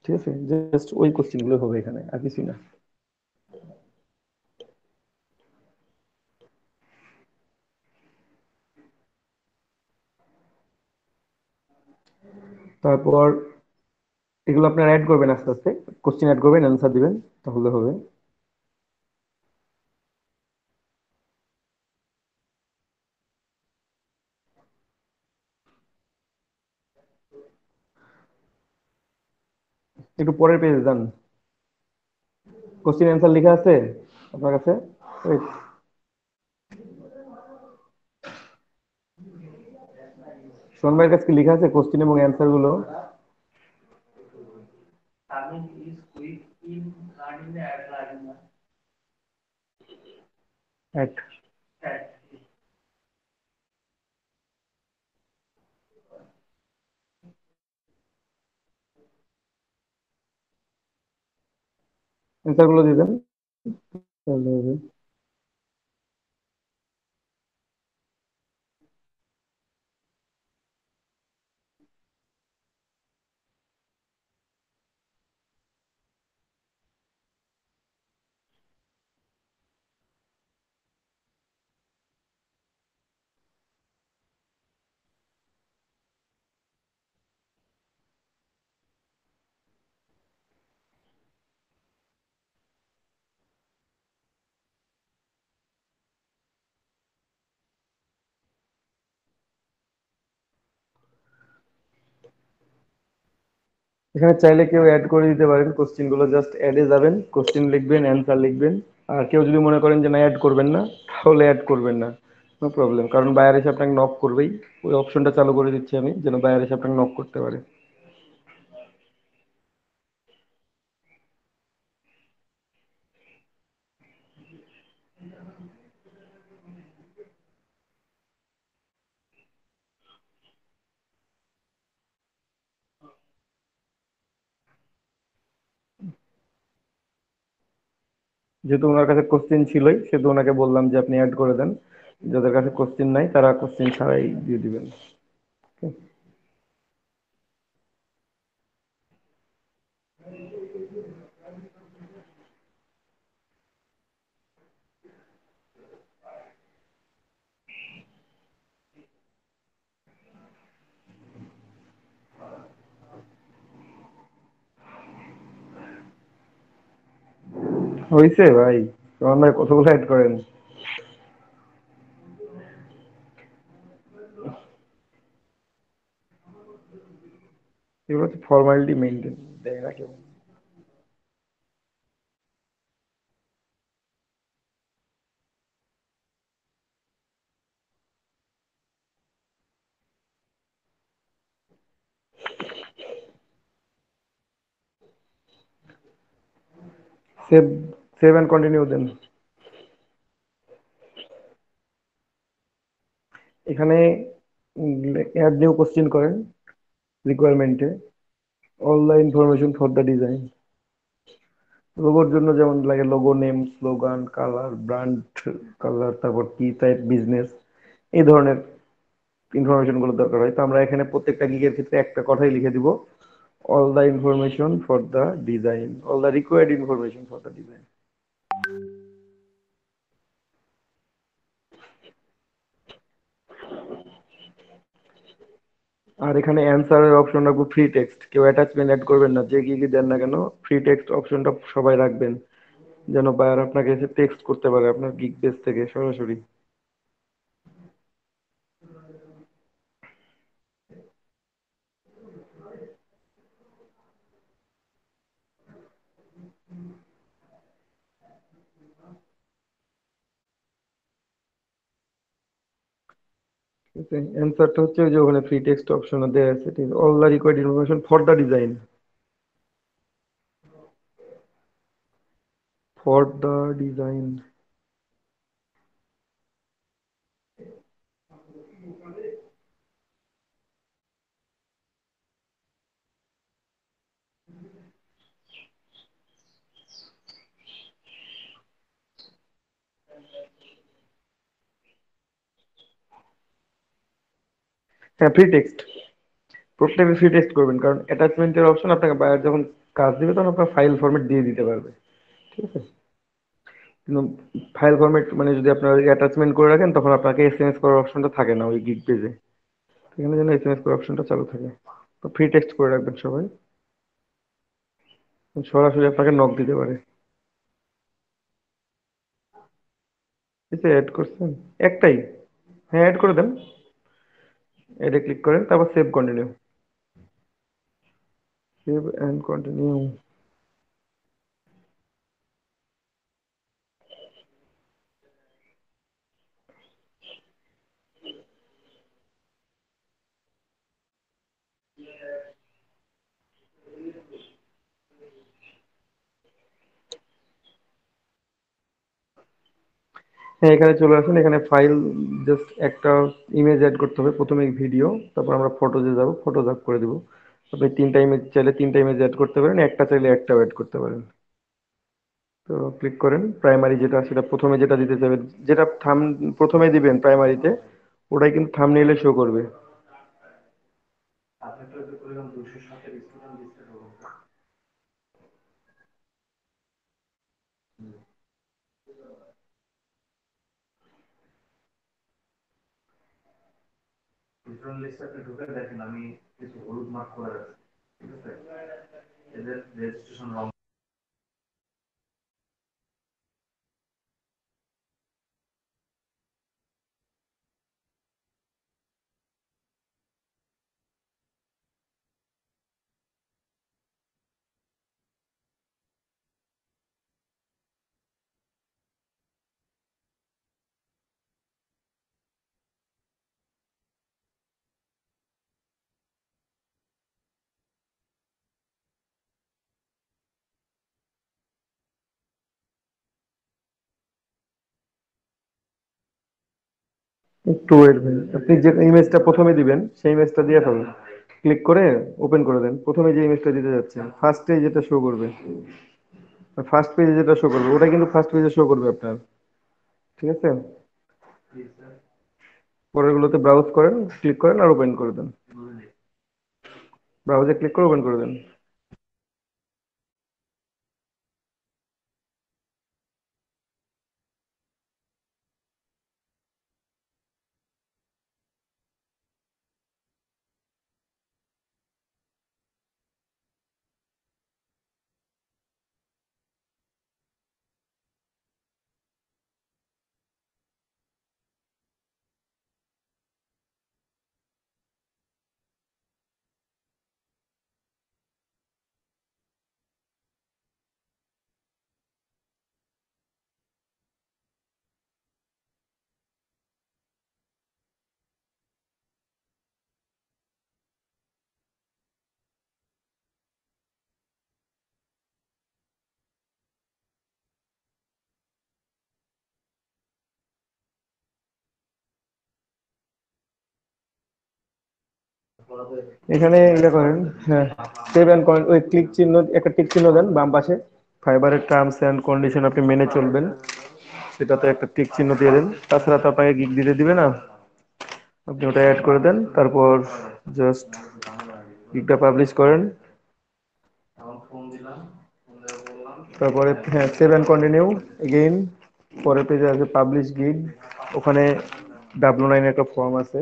ঠিক আছে, জাস্ট ওই কোশ্চেন গুলো হবে এখানে, আর কিছুই না। তারপর এগুলো আপনার অ্যাড করবেন আস্তে আস্তে, কোশ্চেন অ্যাড করবেন, অ্যান্সার দিবেন, তাহলে হবে। একটু পরের পেজে যান, কোশ্চেন অ্যান্সার লেখা আছে আপনার কাছে। Wait, শোন ভাইয়ের কাছে কি লেখা আছে কোশ্চেন এবং অ্যান্সার গুলো? অ্যাড অ্যান্সার গুলো দিবেন, তাহলে হবে। এখানে চাইলে কেউ অ্যাড করে দিতে পারেন কোশ্চেন গুলো, জাস্ট অ্যাডে যাবেন, কোশ্চেন লিখবেন, অ্যান্সার লিখবেন। আর কেউ যদি মনে করেন যে না অ্যাড করবেন না, তাহলে অ্যাড করবেন না, নো প্রবলেম, কারণ বায়ার এসে আপনাকে নক করবেই। ওই অপশনটা চালু করে দিচ্ছি আমি, যেন বায়ার এসে আপনাকে নক করতে পারে। যেহেতু ওনার কাছে কোশ্চেন ছিলই, সেহেতু ওনাকে বললাম যে আপনি অ্যাড করে দেন। যাদের কাছে কোশ্চেন নাই তারা কোশ্চেন ছাড়াই দিয়ে দিবেন। হয়েছে ভাই, রহমান ভাই কতগুলো অ্যাড করেন? এগুলো হচ্ছে ফর্মালিটি মেনটেন, দেয় না কেউ। সেভ, সেভ অ্যান্ড কন্টিনিউ দেন। এখানে অ্যাড নিউ কোশ্চেন করেন রিকোয়ারমেন্টে, all the information for the design. লোগোর জন্য যেমন লাগে logo name, slogan, colour, brand colour, তারপর কি টাইপ বিজনেস, এই ধরনের ইনফরমেশন গুলো দরকার হয়। তো আমরা এখানে প্রত্যেকটা গিগের ক্ষেত্রে একটা কথাই লিখে দিব, all the information for the design, all the required information for the design. আর এখানে অ্যান্সারের অপশন রাখবো ফ্রি টেক্সট, কেউ অ্যাটাচমেন্ট অ্যাড করবেন না, যে কি কি দেন না কেন ফ্রি টেক্সট অপশনটা সবাই রাখবেন, যেন বায়ার আপনাকে এসে টেক্সট করতে পারে আপনার গিগ পেজ থেকে সরাসরি। ঠিক আছে, অ্যান্সারটা হচ্ছে ওই যে ওখানে ফ্রি টেক্সট অপশন দেওয়া আছে, ঠিক আছে, all the required information for the design. হ্যাঁ, ফ্রি টেক্সট, প্রত্যেকে ফ্রি টেক্সট করবেন, কারণ অ্যাটাচমেন্টের অপশন আপনাকে বায়ার যখন কাজ দিবে তখন আপনার ফাইল ফরম্যাট দিয়ে দিতে পারবে। ঠিক আছে, কিন্তু ফাইল ফরম্যাট মানে যদি আপনার অ্যাটাচমেন্ট করে রাখেন তখন আপনাকে এসএমএস করার অপশনটা থাকে না ওই গিগ পেজে, এখানে যেন এসএমএস করার অপশনটা চালু থাকে। তো ফ্রি টেক্সট করে রাখবেন সবাই, সরাসরি আপনাকে নক দিতে পারে। ঠিক আছে, অ্যাড করছেন একটাই? হ্যাঁ, অ্যাড করে দেন, এডে ক্লিক করেন, তারপর save continue, save and continue. হ্যাঁ, এখানে চলে আসেন, এখানে ফাইল জাস্ট একটা ইমেজ অ্যাড করতে হবে, প্রথমে ভিডিও, তারপর আমরা ফটোজে যাব, ফটোজ আপ করে দিব। আপনি তিনটা ইমেজ চাইলে তিনটা ইমেজ অ্যাড করতে পারেন, একটা চাইলে একটাও অ্যাড করতে পারেন। তো ক্লিক করেন, প্রাইমারি যেটা সেটা প্রথমে যেটা দিতে চাইবেন, যেটা থাম প্রথমে দিবেন প্রাইমারিতে, ওটাই কিন্তু থাম্বনেইলে শো করবে। একটু ওয়েট ভাই, আপনি যে ইমেজটা প্রথমে দিবেন সেই ইমেজটা দিয়ে ফেলুন, ক্লিক করে ওপেন করে দেন, প্রথমে যে ইমেজটা দিতে যাচ্ছেন ফার্স্টে যেটা শো করবে, ফার্স্ট পেজে যেটা শো করবে ওটা কিন্তু ফার্স্ট পেজে শো করবে আপনার। ঠিক আছে, পরেরগুলোতে ব্রাউজ করেন, ক্লিক করেন আর ওপেন করে দেন, ব্রাউজে ক্লিক করে ওপেন করে দেন। এখানে ইয়ে করেন, হ্যাঁ, সেভ অ্যান্ড ওই ক্লিক চিহ্ন, একটা টিক চিহ্ন দেন বাম পাশে, ফাইবারের টার্মস অ্যান্ড কন্ডিশন আপনি মেনে চলবেন, সেটাতে একটা টিক চিহ্ন দিয়ে দেন, তাছাড়া তো আপনাকে গিগ দিতে দিবে না, আপনি ওটা অ্যাড করে দেন, তারপর জাস্ট গিগটা পাবলিশ করেন, তারপরে হ্যাঁ সেভ অ্যান্ড কন্টিনিউ এগেইন, পরের পেজে আছে পাবলিশ গিগ, ওখানে W9 একটা ফর্ম আছে,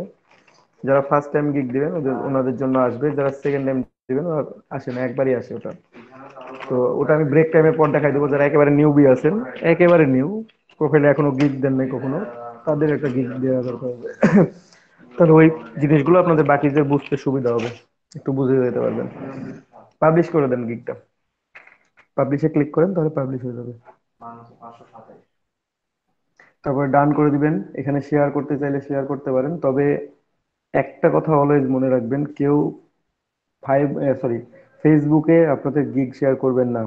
যারা ফার্স্ট টাইম গিগ দিবেন ওনাদের জন্য আসবে, যারা সেকেন্ড টাইম দিবেন ওরা আসে না, একবারই আসে ওটা। তো ওটা আমি ব্রেক টাইমের পর দেখাই দেবো। যারা একেবারে নিউবি আছেন, একেবারে নিউ, প্রোফাইলে এখনো গিগ দেন নাই কখনো, তাদের একটা গিগ দেওয়া দরকার হবে। তাহলে ওই জিনিসগুলো আপনাদের বাকিদের বুঝতে সুবিধা হবে, একটু বুঝে যেতে পারবেন। পাবলিশ করে দেন গিগটা, পাবলিশে ক্লিক করেন, তাহলে পাবলিশ হয়ে যাবে। তারপরে ডান করে দিবেন। এখানে শেয়ার করতে চাইলে শেয়ার করতে পারেন, তবে একটা কথা অলওয়েজ মনে রাখবেন, কেউ ফেসবুকে আপনাদের গিগ শেয়ার করবেন না,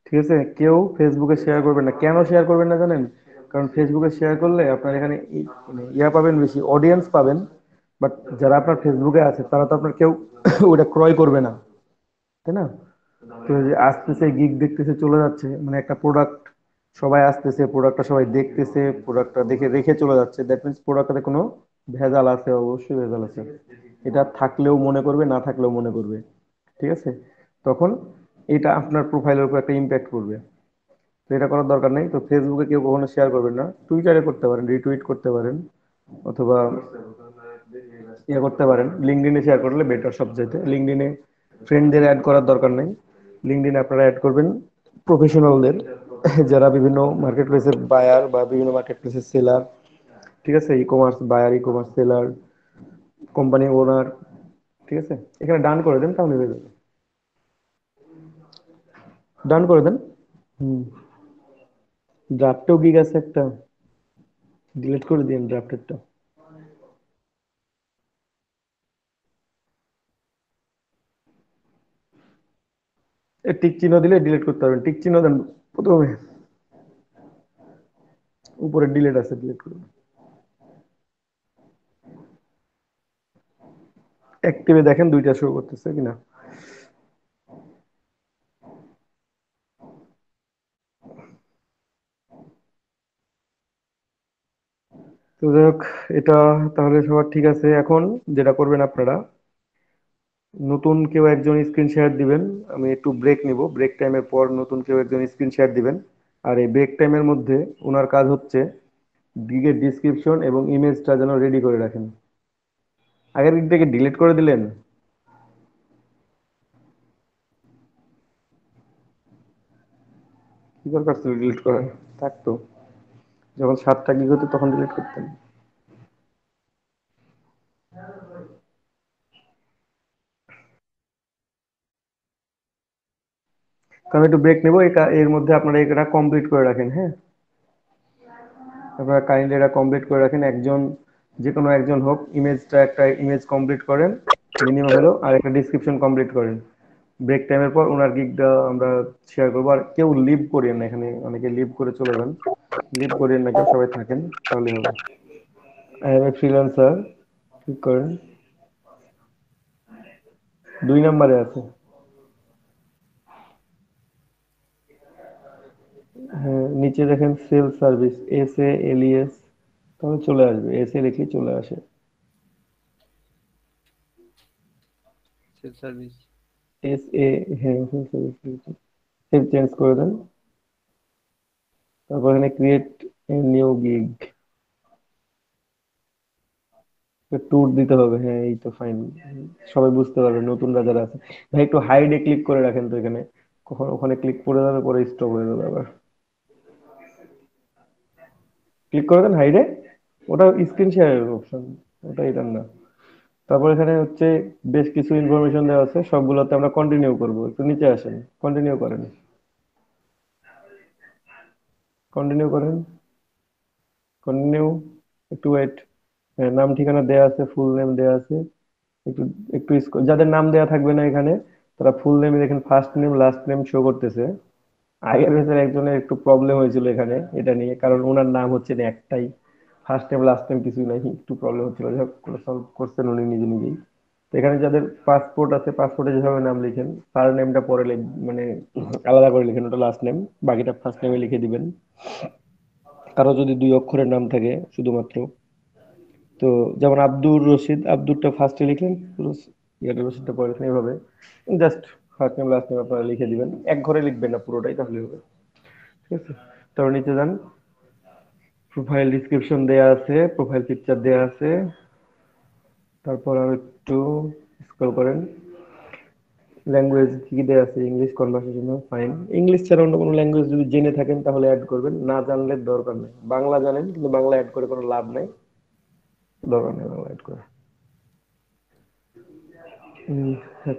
ঠিক আছে? কেউ ফেসবুকে শেয়ার করবেন না। কেন শেয়ার করবেন না জানেন? কারণ ফেসবুকে শেয়ার করলে আপনার এখানে মানে ইয়া পাবেন, বেশি অডিয়েন্স পাবেন, বাট যারা আপনার ফেসবুকে আছে তারা তো আপনার কেউ ওটা ক্রয় করবে না, তাই না? তো এই যে আসতেছে গিগ দেখতেছে চলে যাচ্ছে, মানে একটা প্রোডাক্ট সবাই আসতেছে, প্রোডাক্টটা সবাই দেখতেছে, প্রোডাক্টটা দেখে রেখে চলে যাচ্ছে, দ্যাট মিনস প্রোডাক্টটাতে কোনো ভেজাল আছে, অবশ্যই ভেজাল আছে। এটা থাকলেও মনে করবে, না থাকলেও মনে করবে, ঠিক আছে? তখন এটা আপনার প্রোফাইলের উপর একটা ইম্প্যাক্ট করবে। তো এটা করার দরকার নেই। তো ফেসবুকে কেউ কখনো শেয়ার করবেন না, টুইটারে করতে পারেন, রিটুইট করতে পারেন, অথবা ইয়ে করতে পারেন, লিঙ্কডইনে শেয়ার করলে বেটার সবচাইতে। লিঙ্কডইনে ফ্রেন্ডদের অ্যাড করার দরকার নেই। লিঙ্কডইনে আপনারা অ্যাড করবেন প্রফেশনালদের, যারা বিভিন্ন মার্কেট প্লেসের বায়ার বা বিভিন্ন মার্কেট প্লেসের সেলার, ঠিক আছে? E commerce buyer, e commerce seller, company owner, ঠিক আছে? এখানে ডান করে দেন, তাহলে হয়ে যাবে। ডান করে দেন। হুম। ড্রাফটেও গিগ আছে একটা, ডিলিট করে দিন ড্রাফটেরটা। টিক চিহ্ন দিলে ডিলিট করতে পারবেন, টিক চিহ্ন দেন প্রথমে, উপরে ডিলিট আছে, ডিলিট করুন। অ্যাক্টিভে দেখেন দুইটা শো করতেছে কিনা। তো যাই হোক, এটা তাহলে সবার ঠিক আছে। এখন যেটা করবেন আপনারা, নতুন কেউ একজন স্ক্রিন শেয়ার দিবেন। আমি একটু ব্রেক নিব, ব্রেক টাইমের পর নতুন কেউ একজন স্ক্রিন শেয়ার দিবেন। আর এই ব্রেক টাইমের মধ্যে ওনার কাজ হচ্ছে গিগের ডিসক্রিপশন এবং ইমেজটা যেন রেডি করে রাখেন। আগের গিগটাকে ডিলিট করে দিলেন? কি দরকার ছিল ডিলিট করার? থাকতো, যখন 7টা গিগ হতো তখন ডিলিট করতেন। তো আমি একটু ব্রেক নেবো, এর মধ্যে আপনারা এটা কমপ্লিট করে রাখেন, হ্যাঁ? আপনারা কাইন্ডলি এটা কমপ্লিট করে রাখেন। একজন, যে কোনো একজন হোক, ইমেজটা, একটা ইমেজ কমপ্লিট করেন মিনিমাম হলো, আর একটা ডিসক্রিপশন কমপ্লিট করেন। ব্রেক টাইমের পর ওনার গিগটা আমরা শেয়ার করবো। আর কেউ লিভ করিয়েন না, এখানে অনেকে লিভ করে চলে যান, লিভ করিয়েন না কেউ, সবাই থাকেন, তাহলে হবে। I M a freelancer, click করেন, 2 নম্বরে আছে। হ্যাঁ, নিচে দেখেন সেল সার্ভিস, SALES, তাহলে চলে আসবে, এসে লিখলে চলে আসে। Sale service. SA, হ্যাঁ সেল সার্ভিস, সেভ চেঞ্জ করে দেন। তারপর এখানে create a new gig, tour দিতে হবে, হ্যাঁ এই তো ফাইন, সবাই বুঝতে পারবে নতুনরা যারা আছে। ভাই একটু হাইডে ক্লিক করে রাখেন তো, এখানে কখন ওখানে ক্লিক করে যাবে, পরে স্টপ হয়ে যাবে আবার। ক্লিক করে দেন হাইডে, ওটা স্ক্রিন শেয়ারের অপশন, ওটা এটার না। তারপর এখানে হচ্ছে বেশ কিছু ইনফরমেশন দেওয়া আছে, সবগুলোতে আমরা কন্টিনিউ করব। একটু নিচে আসেন, কন্টিনিউ করেন, কন্টিনিউ করেন, কন্টিনিউ, একটু ওয়েট। নাম ঠিকানা দেয়া আছে, ফুল নেম দেয়া আছে, একটু একটু যাদের নাম দেয়া থাকবে না এখানে, তারা ফুল নেম দেখেন, first name last name show করতেছে। আগের বছর একজনের একটু প্রবলেম হয়েছিল এখানে এটা নিয়ে, কারণ ওনার নাম হচ্ছে না একটাই, ফার্স্ট নেম লাস্ট নেম কিছুই নাই, একটু প্রবলেম হচ্ছিল, যাই হোক সলভ করছেন উনি নিজে নিজেই। তো এখানে যাদের পাসপোর্ট আছে, পাসপোর্টে যেভাবে নাম লিখেন, তার নেমটা পরে মানে আলাদা করে লিখেন, ওটা লাস্ট নেম, বাকিটা ফার্স্ট নেমে লিখে দিবেন। কারো যদি 2 অক্ষরের নাম থাকে শুধুমাত্র, তো যেমন আব্দুর রশিদ, আব্দুরটা ফার্স্টে লিখলেন, ইয়াটা রশিদটা পরে লিখলেন, এভাবে just first name last name আপনারা লিখে দিবেন, এক ঘরে লিখবেন না পুরোটাই, তাহলে হবে, ঠিক আছে? তারপর নিচে যান, প্রোফাইল ডিসক্রিপশন দেয়া আছে, প্রোফাইল পিকচার দেয়া আছে। তারপর আর একটু স্ক্রল করেন। ল্যাঙ্গুয়েজ কি কি দেয়া আছে? English conversational, fine. ইংলিশ ছাড়া অন্য কোনো ল্যাঙ্গুয়েজ যদি জেনে থাকেন তাহলে অ্যাড করবেন, না জানলে দরকার নেই। বাংলা জানেন কিন্তু বাংলা অ্যাড করে কোনো লাভ নাই, দরকার নেই বাংলা অ্যাড করে।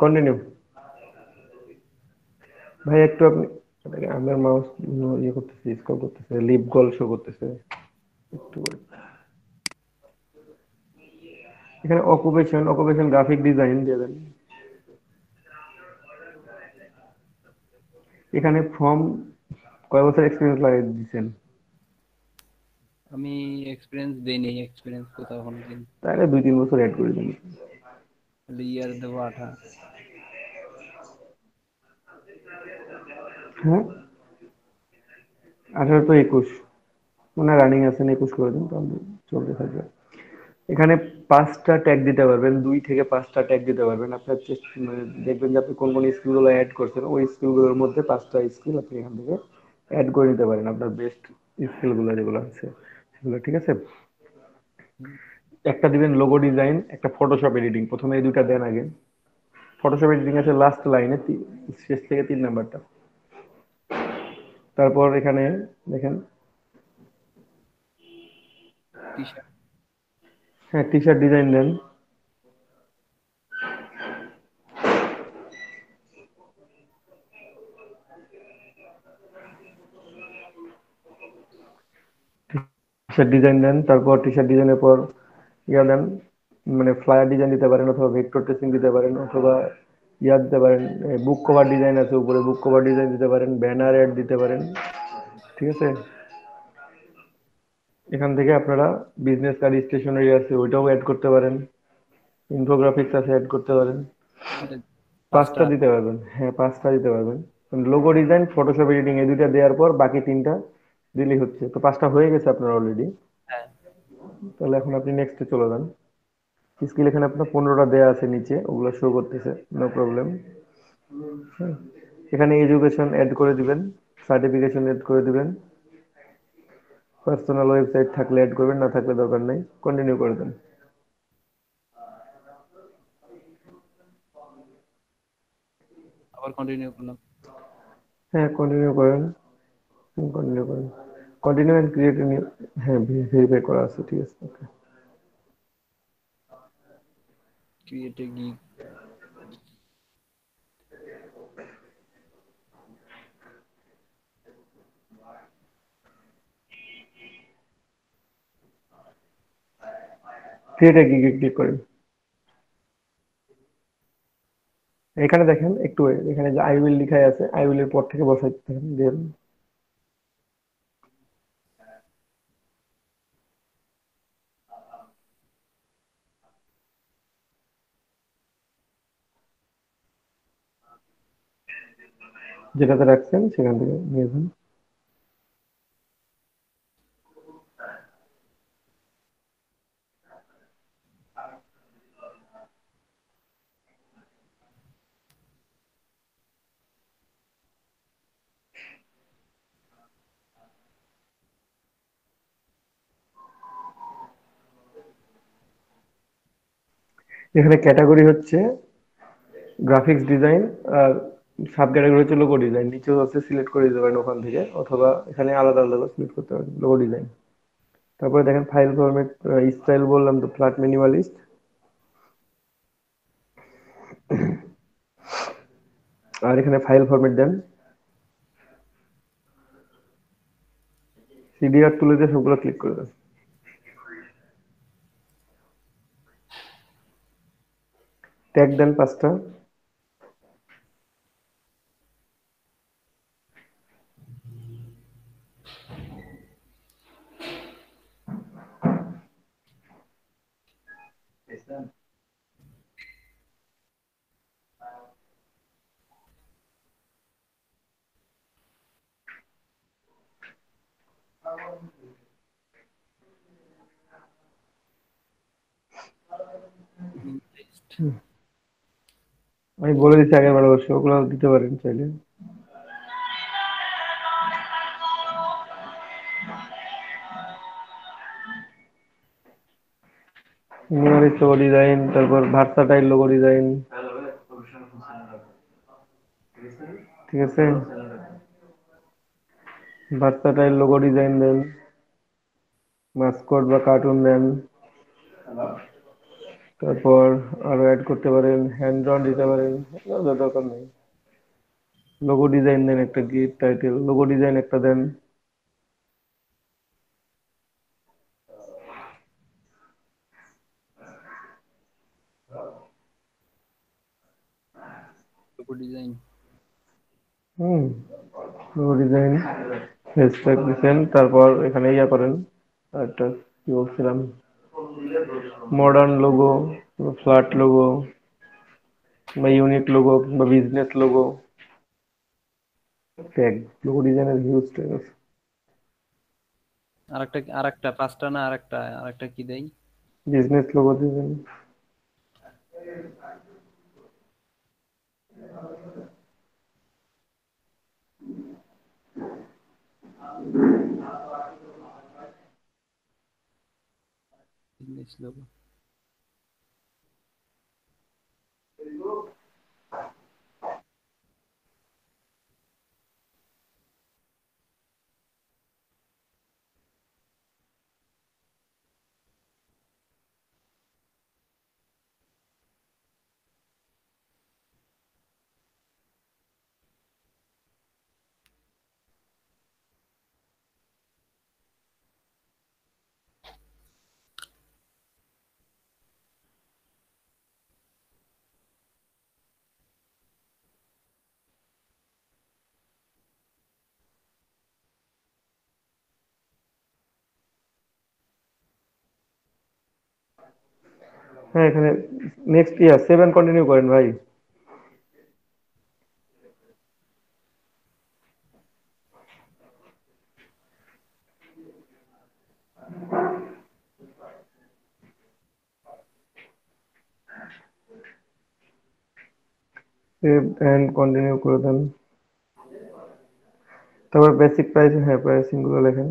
কন্টিনিউ। ভাই একটু আপনি, আমার মাউস ইয়ে করতেছে, স্ক্রল করতেছে, লিপ গোল শো করতেছে একটু wait। এখানে অকুপেশন, অকুপেশন গ্রাফিক ডিজাইন দিয়ে দেন। এখানে ফর্ম কয় বছর এক্সপিরিয়েন্স লাগিয়ে দিচ্ছেন? আমি এক্সপিরিয়েন্স দেইনি, এক্সপিরিয়েন্স কোথাও কোনো দিন। তাহলে 2-3 বছর অ্যাড করে দিন। খালি ইয়ার দেবো 18। হ্যাঁ, 18 তো 21 মানে রানিং আছেন, 21 করে দিন তাহলে চলতে থাকবে। এখানে 5টা ট্যাগ দিতে পারবেন, 2 থেকে 5টা ট্যাগ দিতে পারবেন। আপনার মানে দেখবেন যে আপনি কোন কোন স্কিলগুলো অ্যাড করছেন, ওই স্কিলগুলোর মধ্যে 5টা স্কিল আপনি এখান থেকে অ্যাড করে নিতে পারেন, আপনার বেস্ট স্কিলগুলো যেগুলো আছে সেগুলো। ঠিক আছে, একটা দিবেন লোগো ডিজাইন, একটা ফটোশপ এডিটিং। প্রথমে এই দুইটা দেন আগে। ফটোশপ এডিটিং আছে লাস্ট লাইনে, শেষ থেকে 3 নাম্বারটা। তারপর এখানে দেখেন, টি শার্ট। হ্যাঁ টি শার্ট ডিজাইন দেন। টি শার্ট ডিজাইন দেন, তারপর টি শার্ট ডিজাইনের পর ইয়া দেন, মানে ফ্লায়ার ডিজাইন দিতে পারেন, অথবা ভেক্টর ট্রেসিং দিতে পারেন, অথবা ইয়া দিতে পারেন, বুক কভার ডিজাইন আছে উপরে, বুক কভার ডিজাইন দিতে পারেন, ব্যানার অ্যাড দিতে পারেন। ঠিক আছে, এখান থেকে আপনারা বিজনেস কার্ড, স্টেশনারি আছে ওইটাও অ্যাড করতে পারেন, ইনফোগ্রাফিক্স আছে অ্যাড করতে পারেন। এটা 5টা। 5টা দিতে পারবেন, হ্যাঁ 5টা দিতে পারবেন। লোগো ডিজাইন, ফটোশপ এডিটিং এই দুইটা দেওয়ার পর বাকি 3টা দিলেই হচ্ছে। তো 5টা হয়ে গেছে আপনার অলরেডি। হ্যাঁ, তাহলে এখন আপনি নেক্সটে চলে যান। স্কিল এখানে আপনার 15টা দেয়া আছে নিচে, ওগুলো শো করতেছে, নো প্রবলেম। এখানে এডুকেশন অ্যাড করে দিবেন, সার্টিফিকেশন অ্যাড করে দিবেন, পার্সোনাল ওয়েবসাইট থাকলে অ্যাড করবেন, না থাকলে দরকার নেই, কন্টিনিউ করে দেন। আবার কন্টিনিউ করলাম। হ্যাঁ কন্টিনিউ করেন, কন্টিনিউ করেন, কন্টিনিউ এন্ড ক্রিয়েট নিউ। হ্যাঁ ভেরিফাই করা আছে, ঠিক আছে okay. Create a gig. Create a গিগে ক্লিক করেন। এখানে দেখেন একটু এখানে যে আই উইল লেখা আছে, আই উইল এর পর থেকে বসাইতে থাকেন, দেন যেটাতে রাখছেন সেখান থেকে নিয়ে যান। এখানে ক্যাটাগরি হচ্ছে গ্রাফিক্স ডিজাইন, আর সাব ক্যাটাগরি হচ্ছে লোগো ডিজাইন। নিচেও আছে, সিলেক্ট করে দিতে পারেন ওখান থেকে, অথবা এখানে আলাদা আলাদা সিলেক্ট করতে পারেন লোগো ডিজাইন। তারপরে দেখেন ফাইল ফরম্যাট, স্টাইল বললাম তো ফ্ল্যাট মিনিমালিস্ট। আর এখানে ফাইল ফরম্যাট দেন, সিডিআর তুলে দিয়ে সবগুলো ক্লিক করে দেন। ট্যাগ দেন 5টা। লিস্ট। আমি বলে দিচ্ছি আগের বার, অবশ্যই ওগুলো দিতে পারেন চাইলে। মিনিমালিস্ট লোগো ডিজাইন, তারপর ভার্সাটাইল লোগো ডিজাইন। ঠিক আছে, ভার্সাটাইল লোগো ডিজাইন দেন, মাস্কট বা কার্টুন দেন। তারপর আরো অ্যাড করতে পারেন, হ্যান্ড ড্রন দিতে পারেন, এগুলো দরকার নেই। লোগো ডিজাইন দেন, একটা গিফট টাইটেল লোগো ডিজাইন একটা দেন। Logo design. হুম, লোগো ডিজাইন হ্যাশট্যাগ দিচ্ছেন, তারপর এখানে ইয়া করেন একটা, কি বলছিলাম, মডার্ন লোগো, ফ্ল্যাট লোগো বা ইউনিক লোগো বা বিজনেস লোগো। ট্যাগ, লোগো ডিজাইনের হিউজ ট্যাগ আছে। আরেকটা পাঁচটা না, আরেকটা কি দেই? Business logo design. Business logo. হ্যাঁ, এখানে নেক্সট ইয়ার 7 কন্টিনিউ করেন ভাই। সেভ এন্ড কন্টিনিউ করে দেন। তারপর বেসিক প্রাইস, হ্যাঁ প্রাইসিং গুলো লেখেন।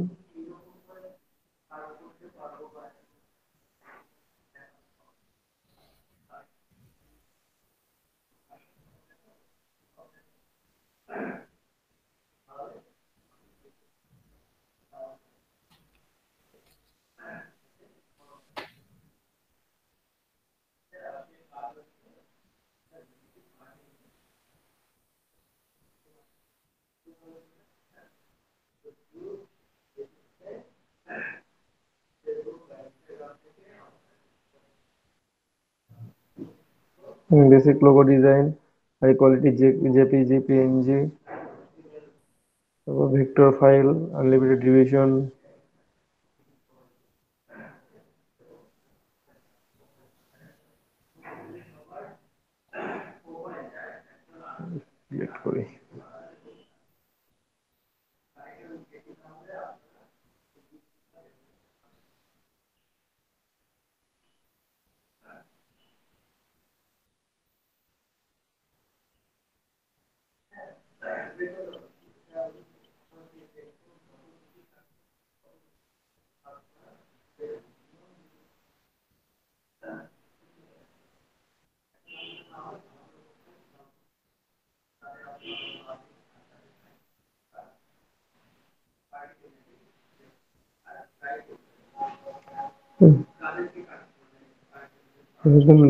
Basic logo design, high quality JPG PNG, তারপর vector file, unlimited division. Select করি।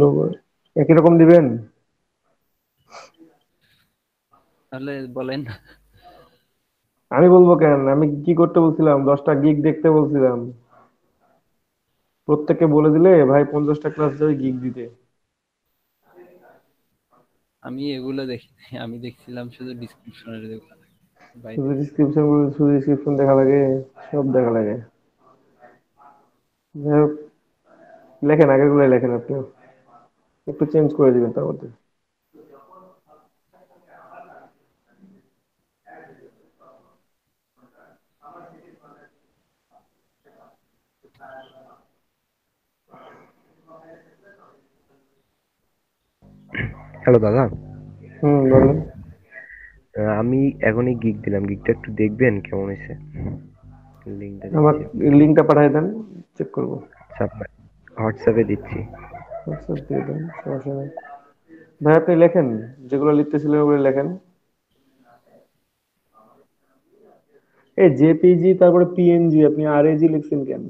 লোগো একই রকম দিবেন। তাহলে বলেন। আমি বলবো কেন, আমি কি করতে বলছিলাম, 10টা গিগ দেখতে বলছিলাম। প্রত্যেককে বলে দিলে ভাই 50টা ক্লাস যাবে গিগ দিতে। আমি এগুলো দেখি নাই, আমি দেখছিলাম শুধু ডিসক্রিপশনের যেগুলো বাইরে। শুধু ডিসক্রিপশন দেখা লাগে, সব দেখা লাগে। যাই হোক, লেখেন আগের গুলাই লেখেন, আপনি একটু চেঞ্জ করে দিবেন তার মধ্যে। হ্যালো দাদা। বলেন। আমি এখনই গিগ দিলাম, গিগটা একটু দেখবেন কেমন হয়েছে। লিঙ্কটা আমার দিচ্ছি। লিঙ্কটা পাঠিয়ে দেন, চেক করবো। আচ্ছা, হোয়াটসঅ্যাপে দিচ্ছি। হোয়াটসঅ্যাপ দিয়ে দেন, সমস্যা নেই। ভাই আপনি লেখেন, যেগুলো লিখতেছিলেন ওগুলো লেখেন। এই জেপিজি তারপরে পিএনজি, আপনি আরএজি লিখছেন কেন?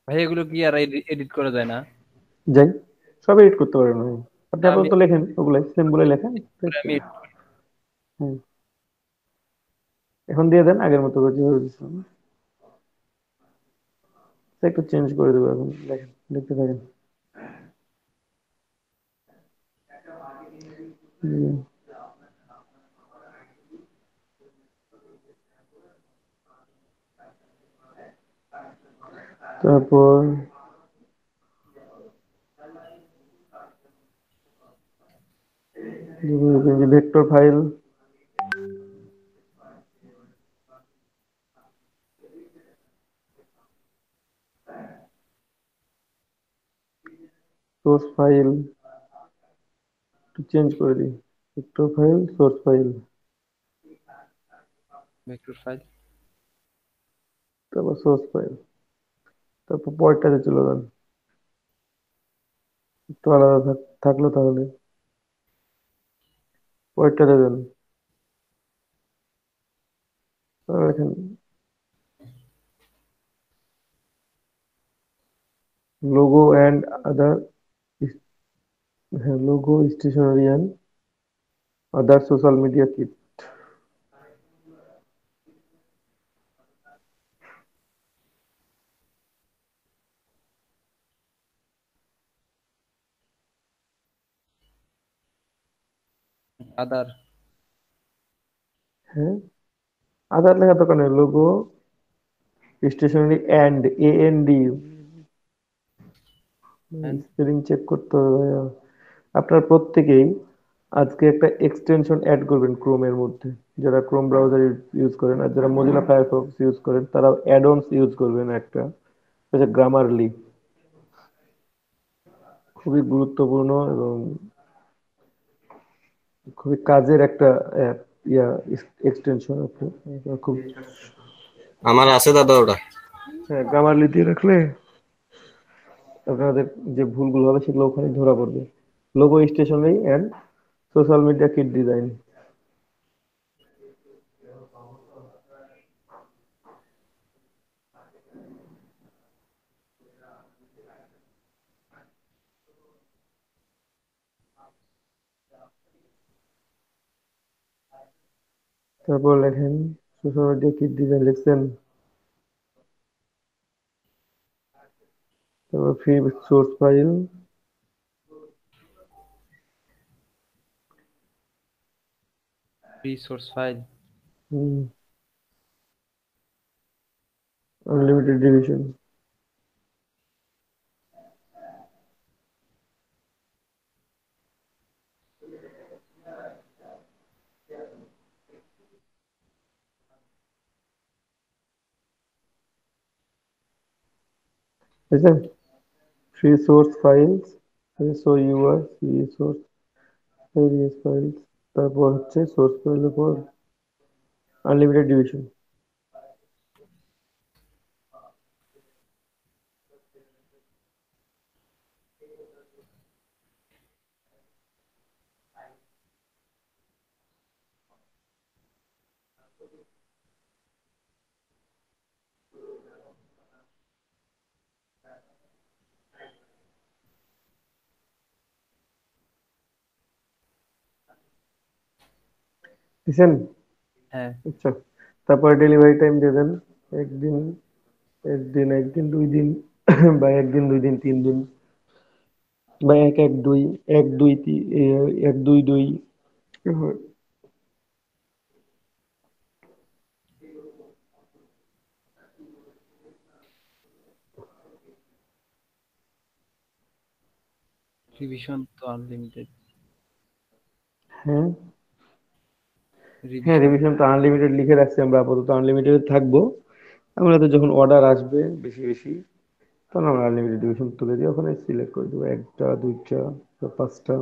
ভাই এগুলো কি আর এডিট করা যায় না? যাই, সব এডিট করতে পারেন ভাই। আপনি আমি আপাতত লেখেন ওগুলাই, সেম গুলাই লেখেন। আমি হুম, এখন দিয়ে দেন আগের মতো করে যেভাবে দিচ্ছিলাম। একটু চেঞ্জ করে দেবো এখন, লেখেন, লিখতে থাকেন। হুম, তারপর ভেক্টর ফাইল, সোর্স ফাইল, একটু চেঞ্জ করে দিই। Vector file, source file, vector file তারপর সোর্স ফাইল, তারপর পরেরটাতে চলে যান। একটু আলাদা থাকলো তাহলে। পরেরটাতে যান, তারপর এখানে লোগো অ্যান্ড আদার, হ্যাঁ logo, stationery and other social media kit. Other হ্যাঁ, আদার লেখা দরকার নেই, logo stationery and, AND, spelling check করতে হবে ভাইয়া। আপনার প্রত্যেকেই আজকে একটা এক্সটেনশন অ্যাড করবেন ক্রোমের মধ্যে। যারা ক্রোম ব্রাউজার ইউজ করেন আর যারা মজিলা ফায়ারফক্স ইউজ করেন তারা অ্যাড অনস ইউজ করবেন একটা, গ্রামারলি। খুবই গুরুত্বপূর্ণ এবং খুবই কাজের একটা অ্যাপ, ইয়া এক্সটেনশন আপনি খুব, আমার আছে দাদা ওটা। হ্যাঁ গ্রামারলি দিয়ে রাখলে আপনাদের যে ভুলগুলো হবে সেগুলো ওখানে ধরা পড়বে। Logo stationery and social media kit design. তারপর লেখেন সোশ্যাল মিডিয়া কিট ডিজাইন লিখছেন, তারপর free source file, resource file unlimited division. বুঝছেন, free source files, so your free source files, তারপর হচ্ছে সোর্স ফাইলের পর আনলিমিটেড ডিভিশন। বুঝছেন? হ্যাঁ। আচ্ছা, তারপরে ডেলিভারি টাইম দিয়ে দেন। একদিন, একদিন 2 দিন, বা একদিন 2 দিন 3 দিন, বা 1-1-2, 1-2-3, 1-2-2। রিভিশন তো আনলিমিটেড। হ্যাঁ, হ্যাঁ, রিভিশন রিভিশন তো আনলিমিটেড লিখে রাখছি আমরা, আপাতত আনলিমিটেড থাকবো। আমাদের যখন অর্ডার আসবে বেশি বেশি, তখন আমরা আনলিমিটেড রিভিশন তুলে দিয়ে ওখানে সিলেক্ট করে দেবো, একটা দুইটা বা পাঁচটা।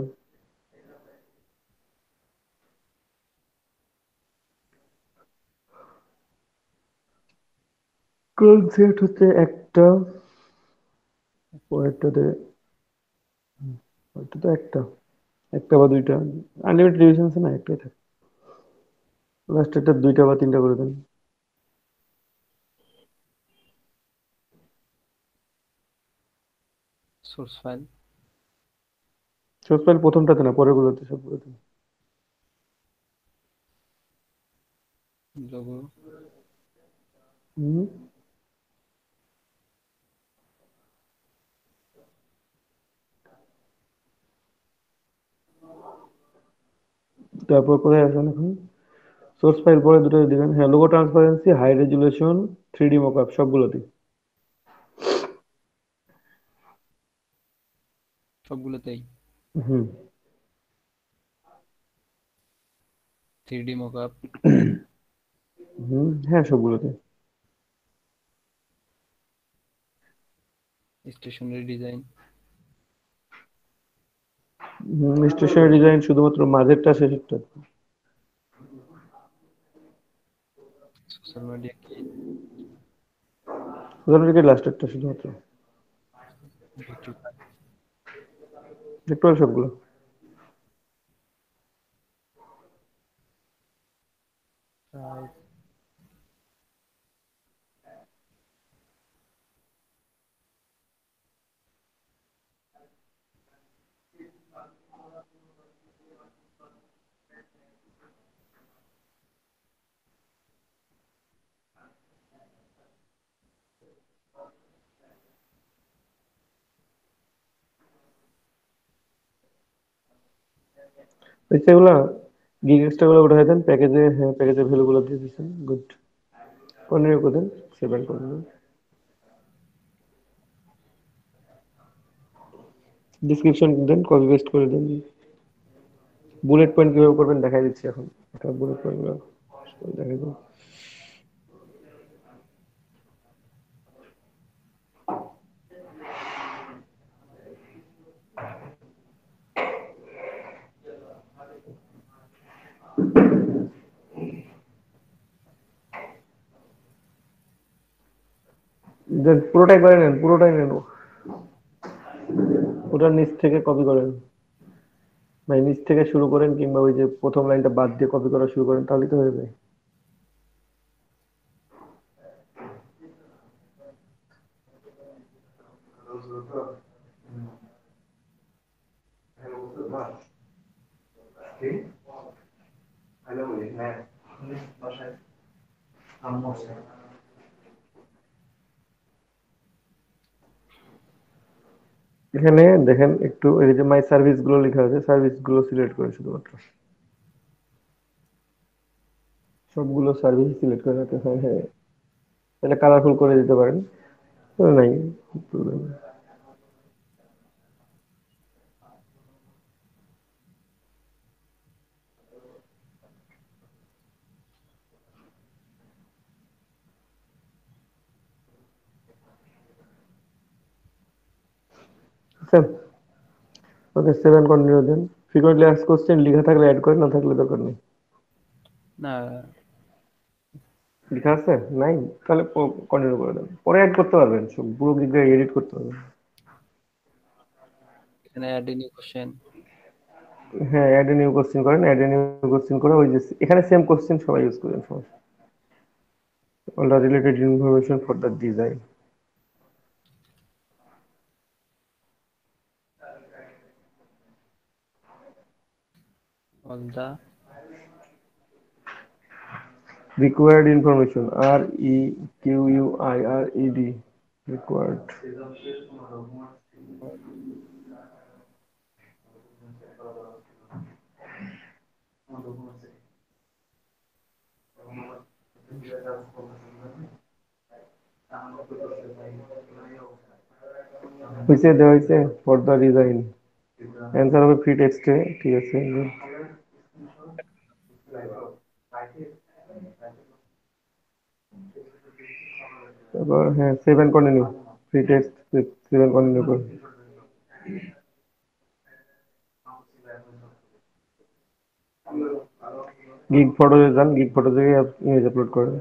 কোন সেট হচ্ছে একটা, পরেরটাতে পরেরটা তো একটা, একটা বা দুইটা। আনলিমিটেড রিভিশন আছে না, একটাই থাকে। লাস্টেরটা দুইটা বা তিনটা করে দেন। সোর্স ফাইল সোর্স ফাইল প্রথমটাতে না, পরের গুলোতে সবগুলোতে। লোগো হুম। তারপর কোথায় আছেন এখন? সোর্স ফাইল পরে দুটো দিবেন, হ্যাঁ, logo transparency, high resolution, 3D mockup সবগুলোতেই। সবগুলোতেই হুম। 3D মকআপ, হুম, হ্যাঁ, সবগুলোতে। স্টেশনারি ডিজাইন, স্টেশনারি ডিজাইন শুধুমাত্র মাঝেরটা শেষেরটা। সোশ্যাল মিডিয়া কি, সোশ্যাল লাস্টেরটা শুধুমাত্র। ভিক্টোরিয়া দেখতে পারো সবগুলো। প্রাইস, দেখছি এগুলা গিগ এক্সট্রা গুলো উঠাই দেন প্যাকেজে, হ্যাঁ, প্যাকেজের ভ্যালু গুলো দিয়ে দিচ্ছেন, গুড। কন্টিনিউ করে দেন, সেভ করে দেন। ডিসক্রিপশন দেন, কপি পেস্ট করে দেন। বুলেট পয়েন্ট কিভাবে করবেন দেখাই দিচ্ছি এখন। এটা বুলেট পয়েন্ট গুলো দেখাই দিন। দেন পুরোটাই করে নেন, পুরোটাই নেন, ওটার নিচ থেকে কপি করেন। ভাই নিচ থেকে শুরু করেন, কিংবা ওই যে প্রথম লাইনটা বাদ দিয়ে কপি করা শুরু করেন, তাহলেই তো হয়ে যায়। এখানে দেখেন একটু, এই যে মাই সার্ভিস গুলো লেখা আছে, সার্ভিস গুলো সিলেক্ট করেন শুধুমাত্র, সবগুলো সার্ভিস সিলেক্ট করে রাখতে হয়। হ্যাঁ, এটা কালারফুল করে দিতে পারেন, নাই problem নেই। আচ্ছা, okay, 7 continue then. Frequently ask question লিখা থাকলে অ্যাড করেন, না থাকলে দরকার নেই। না লিখা আছে নাই, তাহলে কন্টিনিউ করে দেন, পরে অ্যাড করতে পারবেন, সব পুরো দিকে এডিট করতে পারবেন। এখানে অ্যাড এ নিউ কোশ্চেন, হ্যাঁ, অ্যাড এ নিউ কোশ্চেন করেন, অ্যাড এ নিউ কোশ্চেন করে ওই যে এখানে সেম কোশ্চেন সবাই ইউজ করেন, সমস্যা। All the related information for the design. All the required information, R E Q U I R E D, required. হয়েছে, দেওয়া হয়েছে ফর দ্য ডিজাইন। অ্যান্সার হবে ফ্রি টেক্সটে। ঠিক আছে, তারপর হ্যাঁ seven continue, free text seven continue করুন। গিগ ফটোজে যান, গিগ ফটো থেকে ইমেজ আপলোড করেন।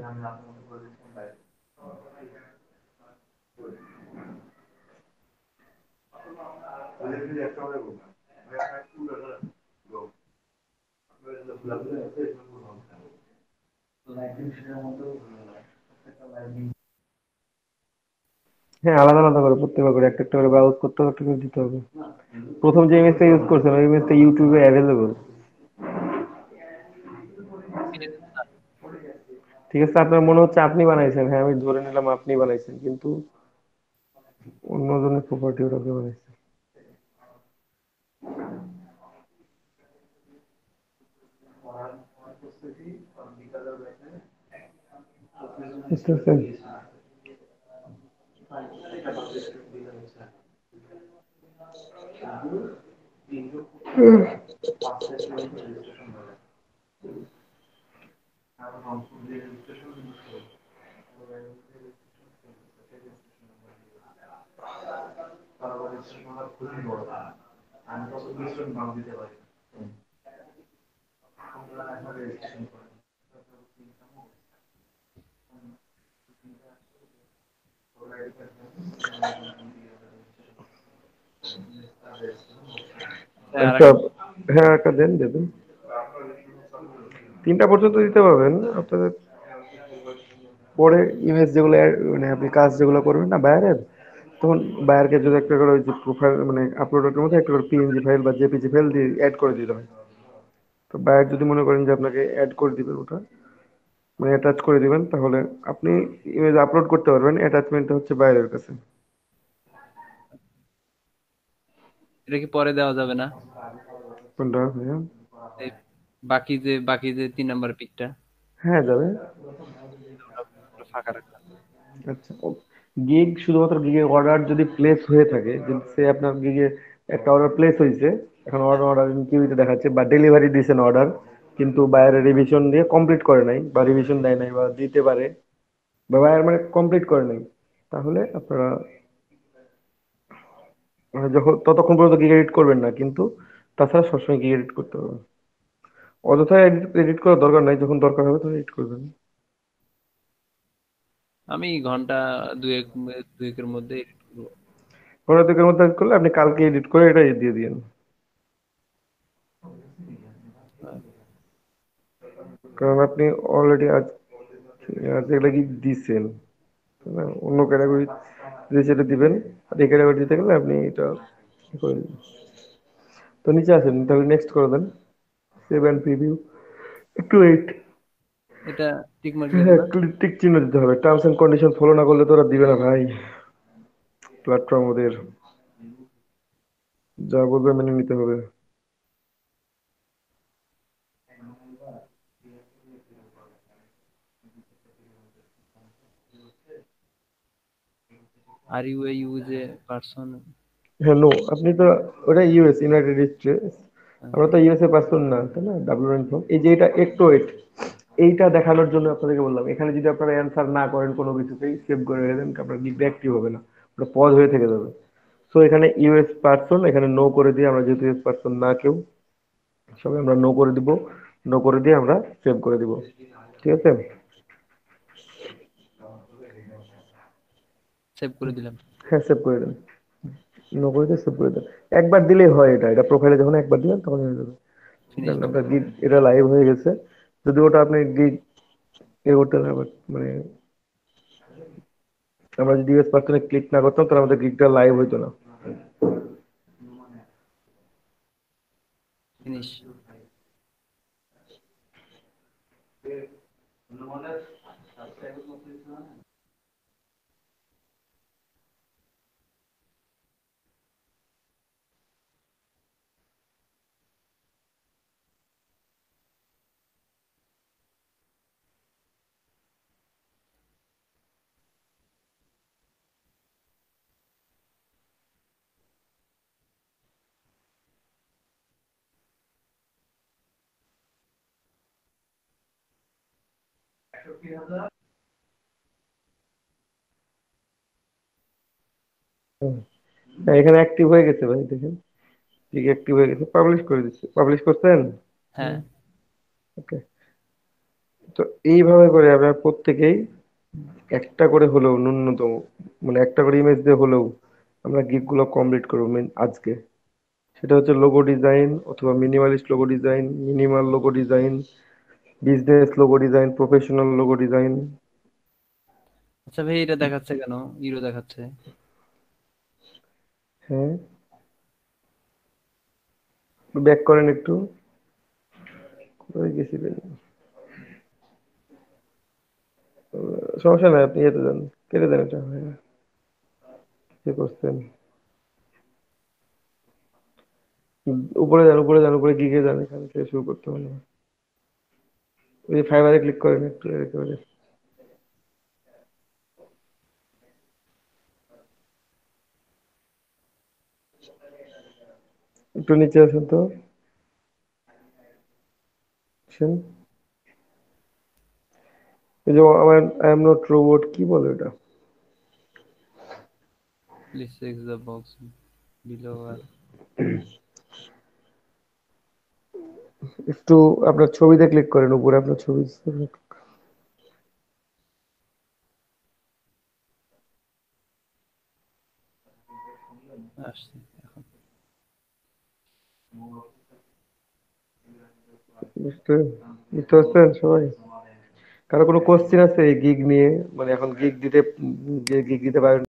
হ্যাঁ আলাদা আলাদা করে প্রত্যেকবার করে একটা একটা করে ব্রাউজ করতে হবে, একটা করে দিতে হবে। প্রথম যে ইমেজটা ইউজ করছেন ওই ইমেজটা ইউটিউবে অ্যাভেলেবল। ঠিক আছে, আপনার মনে হচ্ছে আপনি বানাইছেন, হ্যাঁ আমি ধরে নিলাম আপনি বানাইছেন, কিন্তু অন্যজনের প্রপার্টি ওটা কে বানাইছে। বুঝতে পারছেন? স্যার, আচ্ছা, হ্যাঁ একটা দেন, দেবেন। 3টা পর্যন্ত দিতে পারবেন আপনাদের। পরে ইমেজ যেগুলো মানে আপনি কাজ যেগুলো করবেন না বাইরের, তখন বায়ারকে যদি একটা করে ওই যে প্রোফাইল মানে আপলোডের মধ্যে একটা করে পিএনজি ফাইল বা জেপিজি ফাইল দিয়ে অ্যাড করে দিতে হয়। তো বায়ার যদি মনে করেন যে আপনাকে অ্যাড করে দিবে ওটা, মানে অ্যাটাচ করে দিবেন, তাহলে আপনি ইমেজ আপলোড করতে পারবেন। অ্যাটাচমেন্টটা হচ্ছে বায়ারের কাছে। এটা কি পরে দেওয়া যাবে না? কোনটা ভাইয়া? এই বাকি যে 3 নাম্বার পিকটা, হ্যাঁ যাবে। ওটা ফাঁকা রাখলাম। আচ্ছা, গিগ শুধুমাত্র গিগে অর্ডার যদি প্লেস হয়ে থাকে, যদি সে আপনার গিগে একটা অর্ডার প্লেস হয়েছে, এখন অর্ডার অর্ডার কিউতে দেখাচ্ছে বা ডেলিভারি দিয়েছেন অর্ডার, কিন্তু বাইরে রিভিশন দিয়ে কমপ্লিট করে নাই বা রিভিশন দেয় নাই বা দিতে পারে, বা বায়ার মানে কমপ্লিট করে নাই, তাহলে আপনারা মানে যখন ততক্ষণ পর্যন্ত গিগ এডিট করবেন না, কিন্তু তাছাড়া সবসময় গিগ এডিট করতে হবে। অযথা এডিট এডিট করার দরকার নাই, যখন দরকার হবে তখন এডিট করবেন। আমি ঘন্টা দুয়েকের মধ্যে এডিট করবো। পনেরো দিনের মধ্যে edit করলে আপনি কালকে এডিট করে এটা দিয়ে দিন। আহ, কারণ আপনি অলরেডি আজ আজ এগুলা কি দিচ্ছেন, তাই না? অন্য ক্যাটাগরি যে সেটা দিবেন, আর এই ক্যাটাগরি দিতে গেলে আপনি এটা ই করে দিবেন। তো নিচে আসেন, তাহলে নেক্সট করে দেন, সেভ অ্যান্ড প্রিভিউ, একটু ওয়েট। এটা টিক মার্ক দিব হ্যাঁ না? টিক চিহ্ন দিতে হবে, টার্মস এন্ড কন্ডিশন ফলো না করলে তো ওরা দিবে না ভাই। প্ল্যাটফর্ম ওদের যা বলবে মেনে নিতে হবে। Are you a use a person. হ্যাঁ নো, আপনি তো ওটা ইউএস, ইউনাইটেড স্টেটস, আমরা তো ইউএসএ পার্সন না, তাই না? ডাব্লিউ ফর্ম, এই যে এটা একটু ওয়েট, এইটা দেখানোর জন্য আপনাদেরকে বললাম। এখানে যদি আপনারা অ্যান্সার না করেন কোনো কিছুতেই, সেভ করে রেখে দেন, আপনার গিগ অ্যাক্টিভ হবে না, ওটা পজ হয়ে থেকে যাবে। সো এখানে ইউএস পার্সন, এখানে নো করে দিয়ে, আমরা যেহেতু ইউএস পার্সন না কেউ, সবাই আমরা নো করে দিব। নো করে দিয়ে আমরা সেভ করে দিব। ঠিক আছে? সেভ করে দিলাম। হ্যাঁ সেভ করে দেন, নো করে দিয়ে সেভ করে দেন। একবার দিলেই হয়, এটা এটা প্রোফাইলে যখন একবার দিবেন তখন হয়ে যাবে। ফিনিশ দেন বাটন। আপনার গিগ এটা লাইভ হয়ে গেছে। যদি ওটা আপনি গিগ এ করতে না মানে আমরা যদি ইউএস পার্সনে ক্লিক না করতাম, তাহলে আমাদের গিগটা লাইভ হইতো না। ফিনিশ। হ্যাঁ, এখানে অ্যাক্টিভ হয়ে গেছে ভাই, দেখেন গিগ অ্যাক্টিভ হয়ে গেছে, পাবলিশ করে দিচ্ছে, পাবলিশ করছেন। হ্যাঁ। ওকে, তো এইভাবে করে আমরা প্রত্যেকেই একটা করে হলেও ন্যূনতম, মানে একটা করে ইমেজ দিয়ে হলেও আমরা গিগ গুলো কমপ্লিট করবো আজকে। সেটা হচ্ছে লোগো ডিজাইন অথবা minimalist logo design, minimal logo design, business logo design, professional logo design. আচ্ছা ভাই, এটা দেখাচ্ছে কেন? ইরো দেখাচ্ছে। হ্যাঁ, ব্যাক করেন একটু, কোথায় গেছিলেন? সমস্যা নাই, আপনি এতে যান, কেটে দেন এটা। হ্যাঁ, কি করছেন? উপরে যান, উপরে যান, উপরে গিগে যান, এখান থেকে শুরু করতে হবে। ওই ফাইবারে ক্লিক করেন একটু একেবারে, একটু নিচে আসেন তো, আসেন। এই যে আমার আই এম নট রোবট কি বলে এটা? Please check the box below আর একটু আপনার ছবিতে ক্লিক করেন, উপরে আপনার ছবি আসছে এখন। বুঝতে বুঝতে পারছেন সবাই? কারো কোনো কোশ্চেন আছে এই গিগ নিয়ে? মানে এখন গিগ দিতে, যে গিগ দিতে পারেন